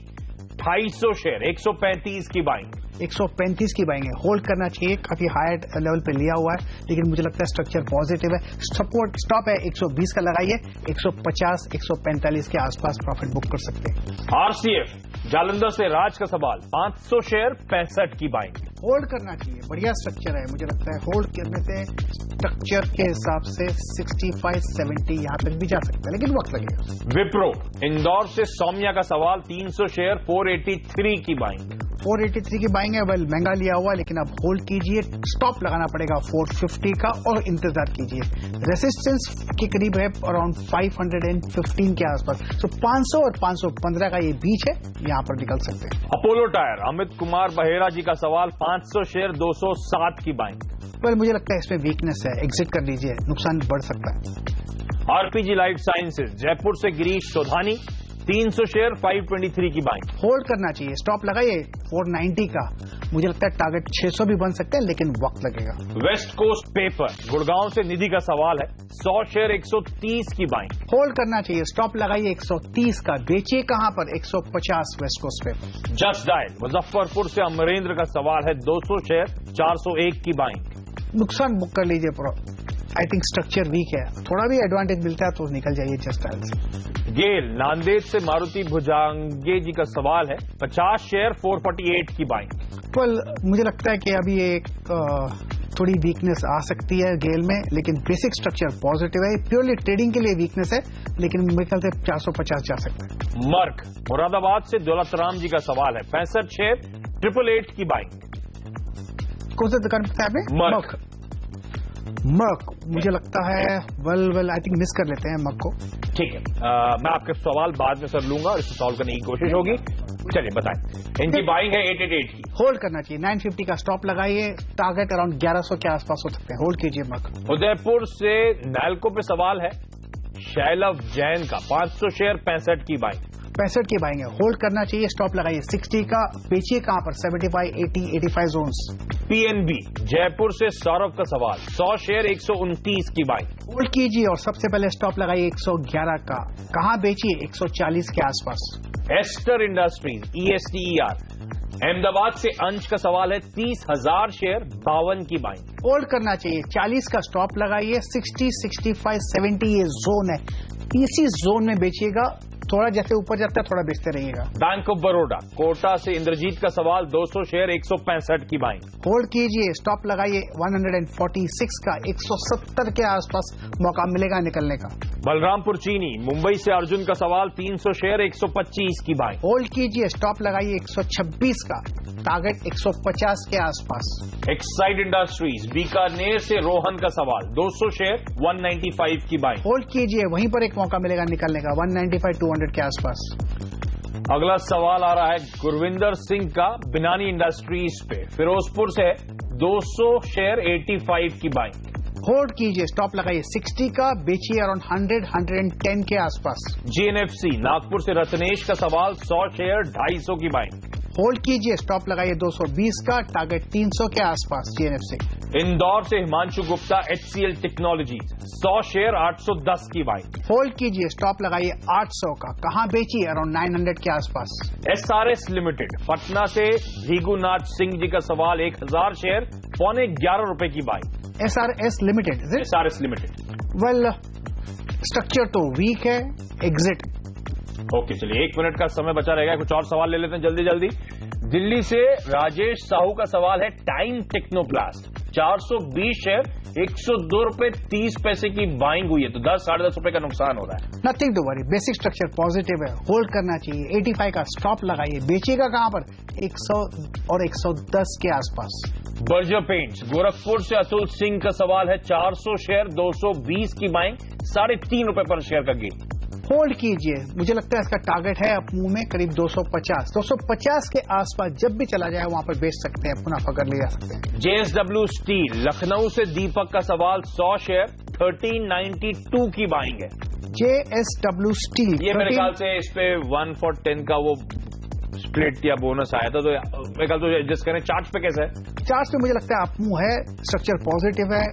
250 शेयर 135 की बाइंग। 135 की बाइंग है, होल्ड करना चाहिए, काफी हायर लेवल पे लिया हुआ है, लेकिन मुझे लगता है स्ट्रक्चर पॉजिटिव है। सपोर्ट स्टॉप है 120 का लगाइए, 150-145 के आसपास प्रॉफिट बुक कर सकते हैं। आरसीएफ, जालंधर से राज का सवाल, 500 शेयर 65 की बाइंग। होल्ड करना चाहिए, बढ़िया स्ट्रक्चर है, मुझे लगता है होल्ड करने से स्ट्रक्चर के हिसाब से 65-70 यहां तक भी जा सकता है, लेकिन वक्त लगेगा। विप्रो, इंदौर से सौम्या का सवाल, 300 शेयर 483 की बाइंग। 483 की बाइंग है, वेल महंगा लिया हुआ, लेकिन अब होल्ड कीजिए, स्टॉप लगाना पड़ेगा 450 का और इंतजार कीजिए। रेसिस्टेंस के करीब है अराउंड 515 के आसपास, तो 500 और 515 का ये बीच है, यहां पर निकल सकते हैं। अपोलो टायर, अमित कुमार बहेरा जी का सवाल, 500 शेयर 207 की बाइंग। वेल मुझे लगता है इसमें वीकनेस है, एग्जिट कर लीजिए, नुकसान बढ़ सकता है। आरपीजी लाइफ साइंसेज, जयपुर से गिरीश सोधानी, 300 शेयर 523 की बाइंग। होल्ड करना चाहिए, स्टॉप लगाइए 490 का। मुझे लगता है टारगेट 600 भी बन सकते हैं, लेकिन वक्त लगेगा। वेस्ट कोस्ट पेपर गुड़गांव से निधि का सवाल है, 100 शेयर 130 की बाइंग। होल्ड करना चाहिए, स्टॉप लगाइए 130 का। बेचिए कहां पर? 150 West Coast Paper. Just dial Muzaffarpur से अमरेंद्र का सवाल है, 200 शेयर 401 की बाइंग। नुकसान बुक कर लीजिए। आई थिंक स्ट्रक्चर वीक है, थोड़ा भी एडवांटेज मिलता है तो निकल जाइए जस्ट डायल से। गेल नांदेड़ से मारुति भुजांगे जी का सवाल है, 50 शेयर 448 की बाइंग। वेल, मुझे लगता है कि अभी एक थोड़ी वीकनेस आ सकती है गेल में, लेकिन बेसिक स्ट्रक्चर पॉजिटिव है। प्योरली ट्रेडिंग के लिए वीकनेस है, लेकिन मेरे ख्याल से 450 जा सकता है। मर्क मुरादाबाद से दौलत राम जी का सवाल है, 65 शेयर 888 की बाइंग। कौन सा दुकान बताया आपने? मर्क मुझे लगता है वेल आई थिंक मिस कर लेते हैं मर्क को। ठीक है, मैं आपके सवाल बाद में सर लूंगा और इसे सॉल्व करने की कोशिश होगी। चलिए बताएं। इनकी बाइंग है 888 की। होल्ड करना चाहिए, 950 का स्टॉप लगाइए। टारगेट अराउंड 1100 के आसपास हो सकते हैं। होल्ड कीजिए मर्क। उदयपुर से नैल्को पे सवाल है, शैलव जैन का 500 शेयर 65 की बाइंग। 65 की बाइंग है, होल्ड करना चाहिए। स्टॉप लगाइए 60 का। बेचिए कहां पर? 75, 80, 85 जोन्स। पीएनबी जयपुर से सौरभ का सवाल, 100 शेयर 129 की बाइंग। होल्ड कीजिए और सबसे पहले स्टॉप लगाइए 111 का। कहां बेचिए? 140 के आसपास। एस्टर इंडस्ट्रीज ESTER अहमदाबाद से अंश का सवाल है, 30,000 शेयर 52 की बाइंग। होल्ड करना चाहिए, 40 का स्टॉप लगाइए। 60, 65, 70 ये जोन है, इसी जोन में बेचिएगा। थोड़ा जैसे ऊपर जाता है थोड़ा बेचते रहिएगा। बैंक ऑफ बड़ौदा कोटा से इंद्रजीत का सवाल, 200 शेयर 165 की बाइंग। होल्ड कीजिए, स्टॉप लगाइए 146 का। 170 के आसपास मौका मिलेगा निकलने का। बलरामपुर चीनी मुंबई से अर्जुन का सवाल, 300 शेयर 125 की बाइंग। होल्ड कीजिए, स्टॉप लगाइए 126 का। टारगेट 150 के आसपास। एक्साइड इंडस्ट्रीज बीकानेर से रोहन का सवाल, 200 शेयर 195 की बाइंग। होल्ड कीजिए, वहीं पर एक मौका मिलेगा निकलने का, 195, 200 के आसपास। अगला सवाल आ रहा है गुरविंदर सिंह का बिनानी इंडस्ट्रीज पे, फिरोजपुर से है, 200 शेयर 85 की बाइंग। होल्ड कीजिए, स्टॉप लगाइए 60 का। बेचिए अराउंड 100, 110 के आसपास। GNFC नागपुर से रत्नेश का सवाल, 100 शेयर 250 की बाइंग। होल्ड कीजिए, स्टॉप लगाइए 220 का। टारगेट 300 के आसपास। GNFC। इंदौर से Himanshu Gupta HCL technologies, 100 share 810 की बाइंग। होल्ड कीजिए, स्टॉप लगाइए 800 का। कहां बेचिए? अराउंड 900 के आसपास। SRS लिमिटेड पटना से भीगुनाथ सिंह जी का सवाल, 1000 शेयर 11.5 रुपए की buying. SRS limited. SRS limited well, structure तो वीक है। एग्जिट। ओके, चलिए 1 मिनट का समय बचा रहेगा, कुछ और सवाल ले लेते हैं जल्दी जल्दी। दिल्ली से राजेश साहू का सवाल है, टाइम टेक्नोप्लास्ट 420 शेयर 102 रुपए 30 पैसे की बाइंग हुई है, तो 10-10.5 रुपए का नुकसान हो रहा है। Nothing to worry, basic structure positive है। होल्ड करना चाहिए, 85 का स्टॉप लगाइए। बेचिएगा कहां पर? 100 और 110 के आसपास। बर्जर पेंट्स गोरखपुर से अतुल सिंह का सवाल है, 400 शेयर 220 की बाइंग, 3.5 रुपए पर शेयर का गेन। होल्ड कीजिए, मुझे लगता है इसका टारगेट है अपमूव में करीब 250 के आसपास। जब भी चला जाए वहां पर बेच सकते हैं, पुनः पकड़ ले जा सकते हैं। JSW स्टील लखनऊ से दीपक का सवाल, 100 शेयर 1392 की बाइंग है। JSW स्टील, ये मेरे ख्याल से इस पे 1 for 10 का वो स्प्लिट या बोनस आया था, तो मेरे ख्याल तो एडजस्ट करें। चार्ट पे कैसा है? चार्ट पे मुझे लगता है अपमूव है, स्ट्रक्चर पॉजिटिव है।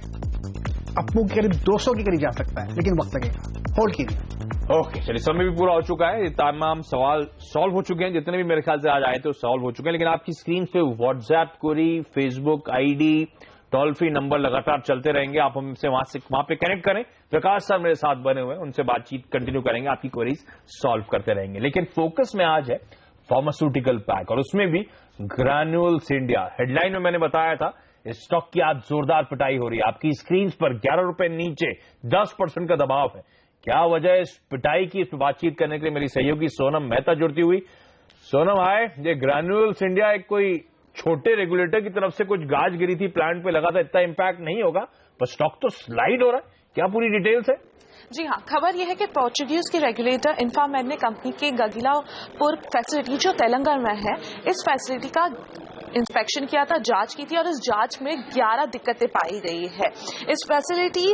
अपमूव करीब 200 के करीब जा सकता है, लेकिन वक्त लगेगा। होल्ड कीजिए। ओके, चलिए समय भी पूरा हो चुका है, ये तमाम सवाल सॉल्व हो चुके हैं, जितने भी मेरे ख्याल से आज आए थे सॉल्व हो चुके हैं। लेकिन आपकी स्क्रीन पे WhatsApp query, Facebook ID, toll free number लगातार चलते रहेंगे। आप हमसे वहां पे कनेक्ट करें। प्रकाश सर मेरे साथ बने हुए हैं, उनसे बातचीत कंटिन्यू करेंगे, आपकी क्वेरीज सॉल्व करते रहेंगे। लेकिन फोकस में आज है फार्मास्यूटिकल पैक, और उसमें भी ग्रैन्यूल्स इंडिया। हेडलाइन में मैंने बताया था इस स्टॉक की आज जोरदार पिटाई हो रही है। आपकी स्क्रीन पर 11 रुपए नीचे 10% का दबाव है। क्या वजह है इस पिटाई की? इस पर बातचीत करने के लिए मेरी सहयोगी सोनम मेहता जुड़ती हुई। सोनम, हाय। ये ग्रैन्यूल्स इंडिया एक कोई छोटे रेगुलेटर की तरफ से कुछ गाज गिरी थी, प्लांट पे लगा था, इतना इंपैक्ट नहीं होगा, पर स्टॉक तो स्लाइड हो रहा है, क्या पूरी डिटेल्स है? जी हाँ, खबर यह है कि पोर्चुगीज के रेगुलेटर इंफामेड ने कंपनी के गगिलापुर फैसिलिटी जो तेलंगाना में है, इस फैसिलिटी का इंस्पेक्शन किया था, जांच की थी और इस जांच में 11 दिक्कतें पाई गई है। इस फैसिलिटी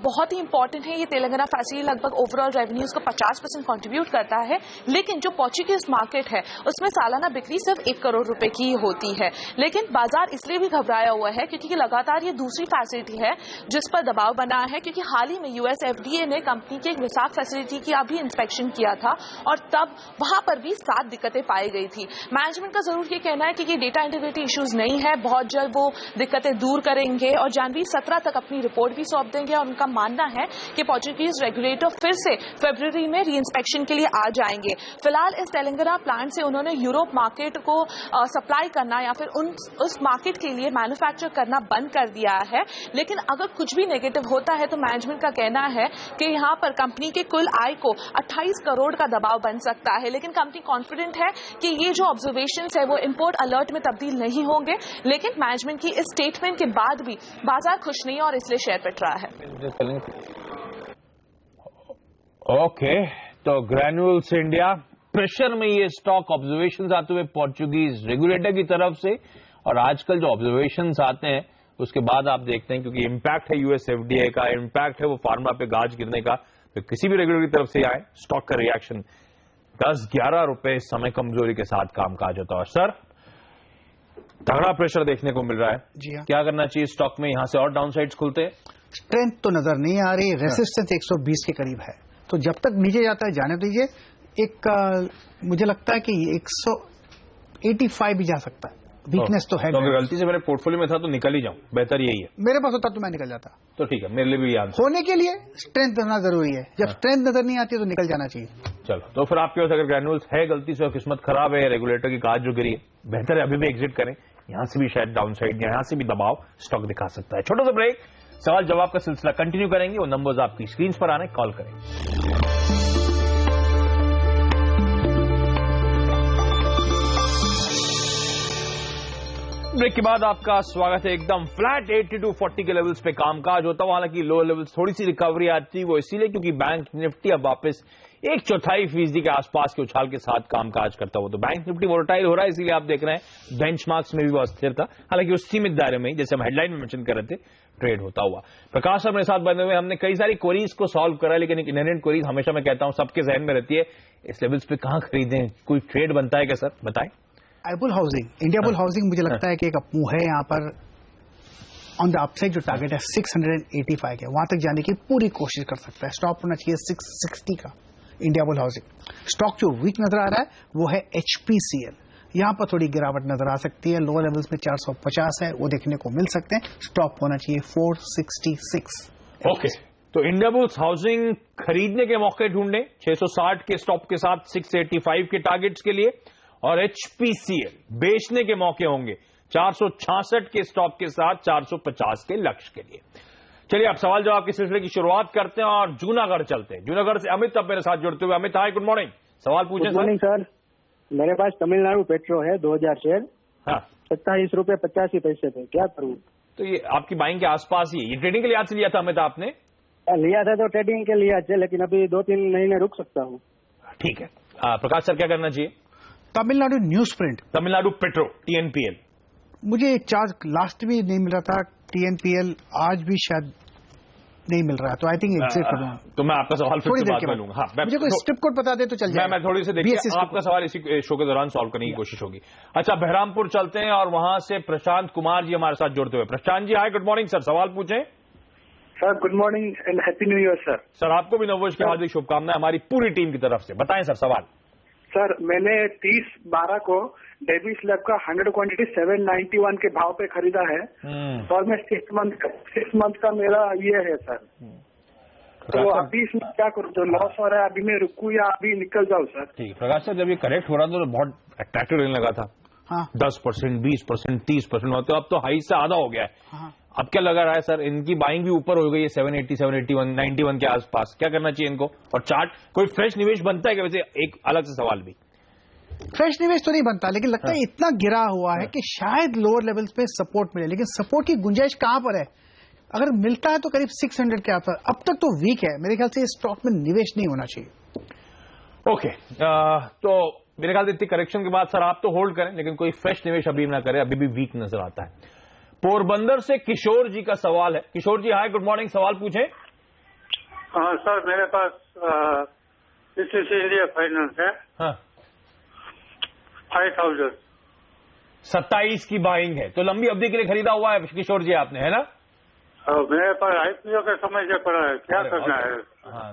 बहुत ही इंपॉर्टेंट है। ये तेलंगाना फैसिलिटी लगभग ओवरऑल रेवेन्यूज का 50% कंट्रीब्यूट करता है, लेकिन जो पोर्चुगीज मार्केट है उसमें सालाना बिक्री सिर्फ 1 करोड़ रुपए की होती है। लेकिन बाजार इसलिए भी घबराया हुआ है क्योंकि लगातार ये दूसरी फैसिलिटी है जिस पर दबाव बना है, क्योंकि हाल ही में यूएस एफडीए ने कंपनी के विसाख फैसिलिटी की अभी इंस्पेक्शन किया था और तब वहां पर भी 7 दिक्कतें पाई गई थी। मैनेजमेंट का जरूर ये कहना है कि डेटा इंटीग्रिटी इश्यूज नहीं है, बहुत जल्द वो दिक्कतें दूर करेंगे और जनवरी 17 तक अपनी रिपोर्ट भी सौंप देंगे। और उनका मानना है कि पोर्चुगीज रेगुलेटर फिर से फरवरी में री इंस्पेक्शन के लिए आ जाएंगे। फिलहाल इस तेलंगाना प्लांट से उन्होंने यूरोप मार्केट को सप्लाई करना या फिर उस मार्केट के लिए मैन्युफैक्चर करना बंद कर दिया है। लेकिन अगर कुछ भी नेगेटिव होता है तो मैनेजमेंट का कहना है कि यहाँ पर कंपनी के कुल आय को 28 करोड़ का दबाव बन सकता है। लेकिन कंपनी कॉन्फिडेंट है कि ये जो ऑब्जर्वेशंस है वो इंपोर्ट अलर्ट में तब्दील नहीं होंगे। लेकिन मैनेजमेंट की इस स्टेटमेंट के बाद भी बाजार खुश नहीं और इसलिए शेयर पिट रहा है। ओके, तो ग्रैन्यूल्स इंडिया प्रेशर में ये स्टॉक ऑब्जर्वेशंस आते हुए पोर्चुगीज रेगुलेटर की तरफ से, और आजकल जो ऑब्जर्वेशंस आते हैं उसके बाद आप देखते हैं क्योंकि इम्पैक्ट है यूएस एफडीए का, इम्पैक्ट है वो फार्मा पे गाज गिरने का, तो किसी भी रेगुलेटर की तरफ से आए स्टॉक का रिएक्शन 10-11 रुपए इस समय कमजोरी के साथ कामकाज होता है। सर, तगड़ा प्रेशर देखने को मिल रहा है। जी हाँ, क्या करना चाहिए स्टॉक में? यहां से और डाउन साइड्स खुलते हैं? स्ट्रेंथ तो नजर नहीं आ रही, रेसिस्टेंस 120 के करीब है, तो जब तक नीचे जाता है जाने दीजिए। मुझे लगता है कि 185 भी जा सकता है, वीकनेस तो है। तो अगर गलती से मेरे पोर्टफोलियो में था तो निकल ही जाऊं, बेहतर यही है। मेरे पास होता तो मैं निकल जाता। तो ठीक है, मेरे लिए भी याद होने के लिए स्ट्रेंथ होना जरूरी है, जब स्ट्रेंथ नजर नहीं आती तो निकल जाना चाहिए। चलो, तो फिर आपके पास अगर ग्रैन्यूल्स है गलती से और किस्मत खराब है, रेगुलेटर की काज जो गिरी है, बेहतर है अभी भी एग्जिट करें। यहां से भी शायद डाउन साइड, यहां से भी दबाव स्टॉक दिखा सकता है। छोटा सा ब्रेक, सवाल जवाब का सिलसिला कंटिन्यू करेंगे। वो नंबर्स आपकी स्क्रीन पर आने, कॉल करें। ब्रेक के बाद आपका स्वागत है। एकदम फ्लैट 8240 के लेवल्स पे कामकाज होता हुआ, हालांकि लो लेवल्स थोड़ी सी रिकवरी आती है, वो इसीलिए क्योंकि बैंक निफ्टी अब वापस 1/4% के आसपास के उछाल के साथ कामकाज करता हुआ। तो बैंक निफ्टी वोलेटाइल हो रहा है, इसीलिए आप देख रहे हैं बेंचमार्क्स में भी वो अस्थिर था, हालांकि उस सीमित दायरे में, जैसे हम हेडलाइन में मेंशन कर रहे थे, ट्रेड होता हुआ। प्रकाश सर मेरे साथ बने हुए, हमने कई सारी क्वेरीज को सॉल्व करा, लेकिन एक इनहेरेंट क्वेरीज हमेशा मैं कहता हूं सबके जहन में रहती है, इस लेवल्स पे कहां खरीदें, कोई ट्रेड बनता है क्या सर? बताएं। आईबुल हाउसिंग, इंडिया बुल हाउसिंग मुझे लगता है कि एक अपमूव है यहाँ पर। ऑन द अपसाइड जो टारगेट है 685 के, वहां तक जाने की पूरी कोशिश कर सकता है। स्टॉप होना चाहिए 660 का इंडिया बुल हाउसिंग। स्टॉक जो वीक नजर आ रहा है वो है एचपीसीएल, यहां पर थोड़ी गिरावट नजर आ सकती है। लोअर लेवल्स में 450 है, वो देखने को मिल सकते हैं। स्टॉप होना चाहिए 466। ओके, तो इंडिया बुल्स हाउसिंग खरीदने के मौके ढूंढने 660 के स्टॉप के साथ 685 के टारगेट्स के लिए, और एचपीसीएल बेचने के मौके होंगे 466 के स्टॉप के साथ 450 के लक्ष्य के लिए। चलिए अब सवाल जवाब के सिलसिले की शुरुआत करते हैं और जूनागढ़ चलते हैं। जूनागढ़ से अमित अब मेरे साथ जुड़ते हुए। अमित, हाय, गुड मॉर्निंग। सवाल पूछें। Good morning sir. मेरे पास तमिलनाडु पेट्रो है 2000 शेयर, हाँ, 27 रुपए 85 पैसे पे, क्या करूं? तो ये आपकी बाइंग के आसपास ही है, ये ट्रेडिंग के लिहाज से लिया था अमित आपने? लिया था तो ट्रेडिंग के लिहाज से, लेकिन अभी 2-3 महीने रुक सकता हूँ। ठीक है, प्रकाश सर क्या करना चाहिए? Tamil Nadu news print, Tamil Nadu petro TNPL, मुझे चार्ज लास्ट भी नहीं मिल रहा था, टीएनपीएल आज भी शायद नहीं मिल रहा है, तो आई थिंक एग्जिट करूंगा। तो मैं आपका सवाल फिर से बाद में लूंगा। हाँ, मुझे कोई स्ट्रिप कोड बता दे तो चल जाए। मैं थोड़ी सी देखिए आपका सवाल इसी शो के दौरान सॉल्व करने की कोशिश होगी। अच्छा, बहरामपुर चलते हैं और वहां से प्रशांत कुमार जी हमारे साथ जुड़ते हुए। प्रशांत जी, हाय, गुड मॉर्निंग सर। सवाल पूछें sir. Good morning and happy new year sir. Sir, आपको भी नववर्ष की हार्दिक शुभकामनाएं हमारी पूरी टीम की तरफ से। बताएं सर सवाल। सर, मैंने 30/12 को डेविस लैब का 100 क्वांटिटी 791 के भाव पे खरीदा है और मैं 6 मंथ का मेरा ये है सर। तो अभी इसमें क्या करूँ? जो लॉस हो रहा है अभी मैं रुकूं या अभी निकल जाऊँ सर? ठीक, प्रकाश सर, जब ये करेक्ट हो रहा था तो बहुत अट्रैक्टिव लगने लगा था। हाँ। 10%, 20%, 30% होते, अब तो हाई से आधा हो गया है। हाँ। अब क्या लगा रहा है सर? इनकी बाइंग भी ऊपर हो गई है 780, 781, 91 के आसपास। क्या करना चाहिए इनको? और चार्ट कोई फ्रेश निवेश बनता है क्या? वैसे एक अलग से सवाल भी, फ्रेश निवेश तो नहीं बनता, लेकिन लगता है इतना गिरा हुआ है कि शायद लोअर लेवल्स पे सपोर्ट मिले, लेकिन सपोर्ट की गुंजाइश कहां पर है? अगर मिलता है तो करीब 600 के आसपास। अब तक तो वीक है, मेरे ख्याल से इस स्टॉक में निवेश नहीं होना चाहिए। ओके, तो मेरे ख्याल से इतनी करेक्शन के बाद सर आप तो होल्ड करें, लेकिन कोई फ्रेश निवेश अभी ना करें, अभी भी वीक नजर आता है। पोरबंदर से किशोर जी का सवाल है। किशोर जी हाय, गुड मॉर्निंग, सवाल पूछें। हाँ सर, मेरे पास इंडिया फाइनेंस है। हाँ, 5000 27 की बाइंग है, तो लंबी अवधि के लिए खरीदा हुआ है किशोर जी आपने, है ना? मेरे पास आईपीओ का समस्या पड़ा है, क्या करना है? हाँ,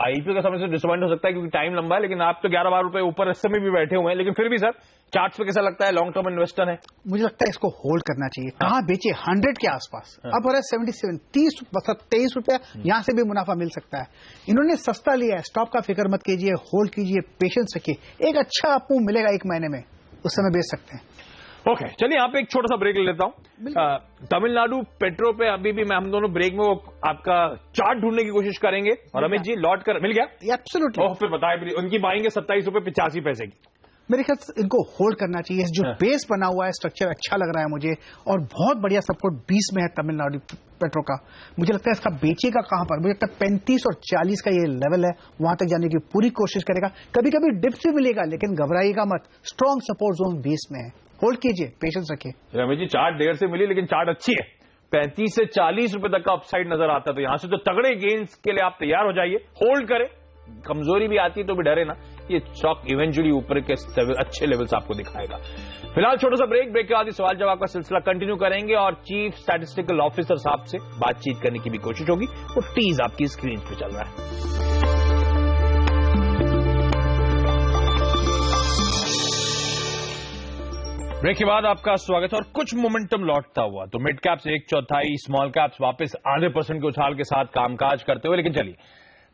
आईपीओ का समस्या डिसअपॉइंट हो सकता है क्योंकि टाइम लंबा है, लेकिन आप तो 11-12 रुपए ऊपर इस समय भी बैठे हुए हैं, लेकिन फिर भी सर चार्ट्स पे कैसा लगता है? लॉन्ग टर्म इन्वेस्टर है, मुझे लगता है इसको होल्ड करना चाहिए। कहाँ बेचे? 100 के आसपास। अब हो रहा है 77, 23 रुपया, यहां से भी मुनाफा मिल सकता है। इन्होंने सस्ता लिया है, स्टॉप का फिक्र मत कीजिए, होल्ड कीजिए, पेशेंस रखिए, एक अच्छा आपको मिलेगा 1 महीने में, उस समय बेच सकते हैं। ओके, चलिए यहाँ पे एक छोटा सा ब्रेक ले लेता हूँ। तमिलनाडु पेट्रो पे अभी भी हम दोनों ब्रेक में वो आपका चार्ट ढूंढने की कोशिश करेंगे, और अमित जी लौट कर मिल गया? एब्सोल्युटली। ओह, फिर बताए, उनकी बाइंग है 27 रुपए 85 पैसे की। मेरे ख्याल से इनको होल्ड करना चाहिए। जो बेस बना हुआ है, स्ट्रक्चर अच्छा लग रहा है मुझे, और बहुत बढ़िया सपोर्ट 20 में है तमिलनाडु पेट्रो का। मुझे लगता है इसका बेचेगा कहां पर? मुझे लगता है 35 और 40 का ये लेवल है, वहां तक जाने की पूरी कोशिश करेगा। कभी कभी डिप्स भी मिलेगा, लेकिन घबराइएगा मत, स्ट्रॉन्ग सपोर्ट जोन 20 में है, होल्ड कीजिए, पेशेंस रखिए। रमेश जी, चार्ट देर से मिली, लेकिन चार्ट अच्छी है, 35 से 40 रुपए तक का अपसाइड नजर आता है, तो यहां से तो तगड़े गेन्स के लिए आप तैयार हो जाइए, होल्ड करें। कमजोरी भी आती है तो भी डरे ना, ये स्टॉक इवेंचुअली ऊपर के अच्छे लेवल्स आपको दिखाएगा। फिलहाल छोटा सा ब्रेक के बाद सवाल जवाब का सिलसिला कंटिन्यू करेंगे, और चीफ स्टैटिस्टिकल ऑफिसर साहब से बातचीत करने की भी कोशिश होगी। वो टीज आपकी स्क्रीन पे चल रहा है। ब्रेक के बाद आपका स्वागत है। और कुछ मोमेंटम लौटता हुआ तो मिड कैप्स 1/4, स्मॉल कैप्स वापस आधे % के उछाल के साथ कामकाज करते हुए। लेकिन चलिए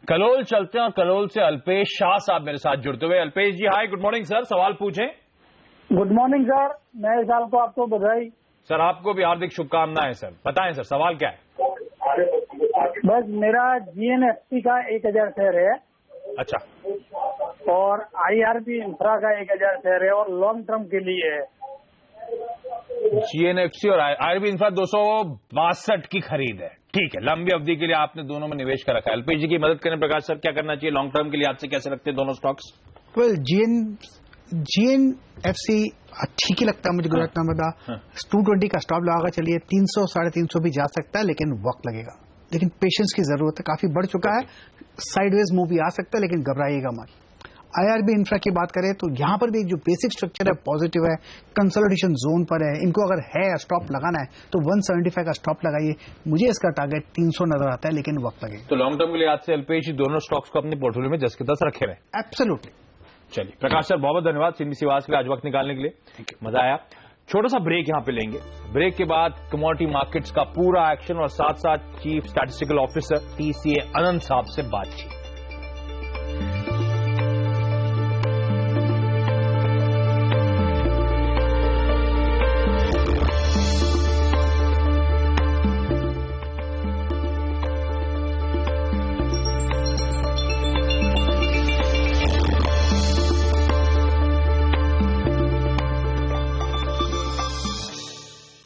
कलोल चलते हैं, और कलोल से अल्पेश शाह साहब मेरे साथ जुड़ते हुए। अल्पेश जी हाय, गुड मॉर्निंग सर, सवाल पूछें। गुड मॉर्निंग सर, नए साल को आपको बधाई। सर आपको भी हार्दिक शुभकामनाएं सर। बताएं सर, सवाल क्या है? बस मेरा GNFC का 1000 शेयर है। अच्छा। और IRB इंफ्रा का 1000 शेयर है, और लॉन्ग टर्म के लिए है। GNFC और IRB इंफ्रा 262 की खरीद है, ठीक है। लंबी अवधि के लिए आपने दोनों में निवेश कर रखा है। एलपीजी की मदद करने प्रकाश सर क्या करना चाहिए लॉन्ग टर्म के लिए? आपसे कैसे लगते हैं दोनों स्टॉक्स? वेल, GNFC ठीक ही लगता है मुझे, गुजरात नाम बता। 220 का स्टॉप लगाकर चलिए, 300 350 भी जा सकता है, लेकिन वक्त लगेगा, लेकिन पेशेंस की जरूरत है। काफी बढ़ चुका है, साइडवेज मूव भी आ सकता है, लेकिन घबराइएगा मत। IRB इंफ्रा की बात करें तो यहां पर भी जो बेसिक स्ट्रक्चर है पॉजिटिव है, कंसोलिडेशन जोन पर है। इनको अगर है स्टॉप लगाना है तो 175 का स्टॉप लगाइए। मुझे इसका टारगेट 300 नजर आता है, लेकिन वक्त लगेगा। तो लॉन्ग टर्म के लिए आज से अल्पेश दोनों स्टॉक्स को अपने पोर्टफोलियो में 10 के 10 रखे रहे। एब्सोल्युटली। चलिए प्रकाश सर, बहुत बहुत धन्यवाद सिंधी आवाज के लिए आज वक्त निकालने के लिए, मजा आया। छोटा सा ब्रेक यहां पे लेंगे। ब्रेक के बाद कमोडिटी मार्केट्स का पूरा एक्शन और साथ साथ चीफ स्टैटिस्टिकल ऑफिसर TCA अनंत साहब से बातचीत।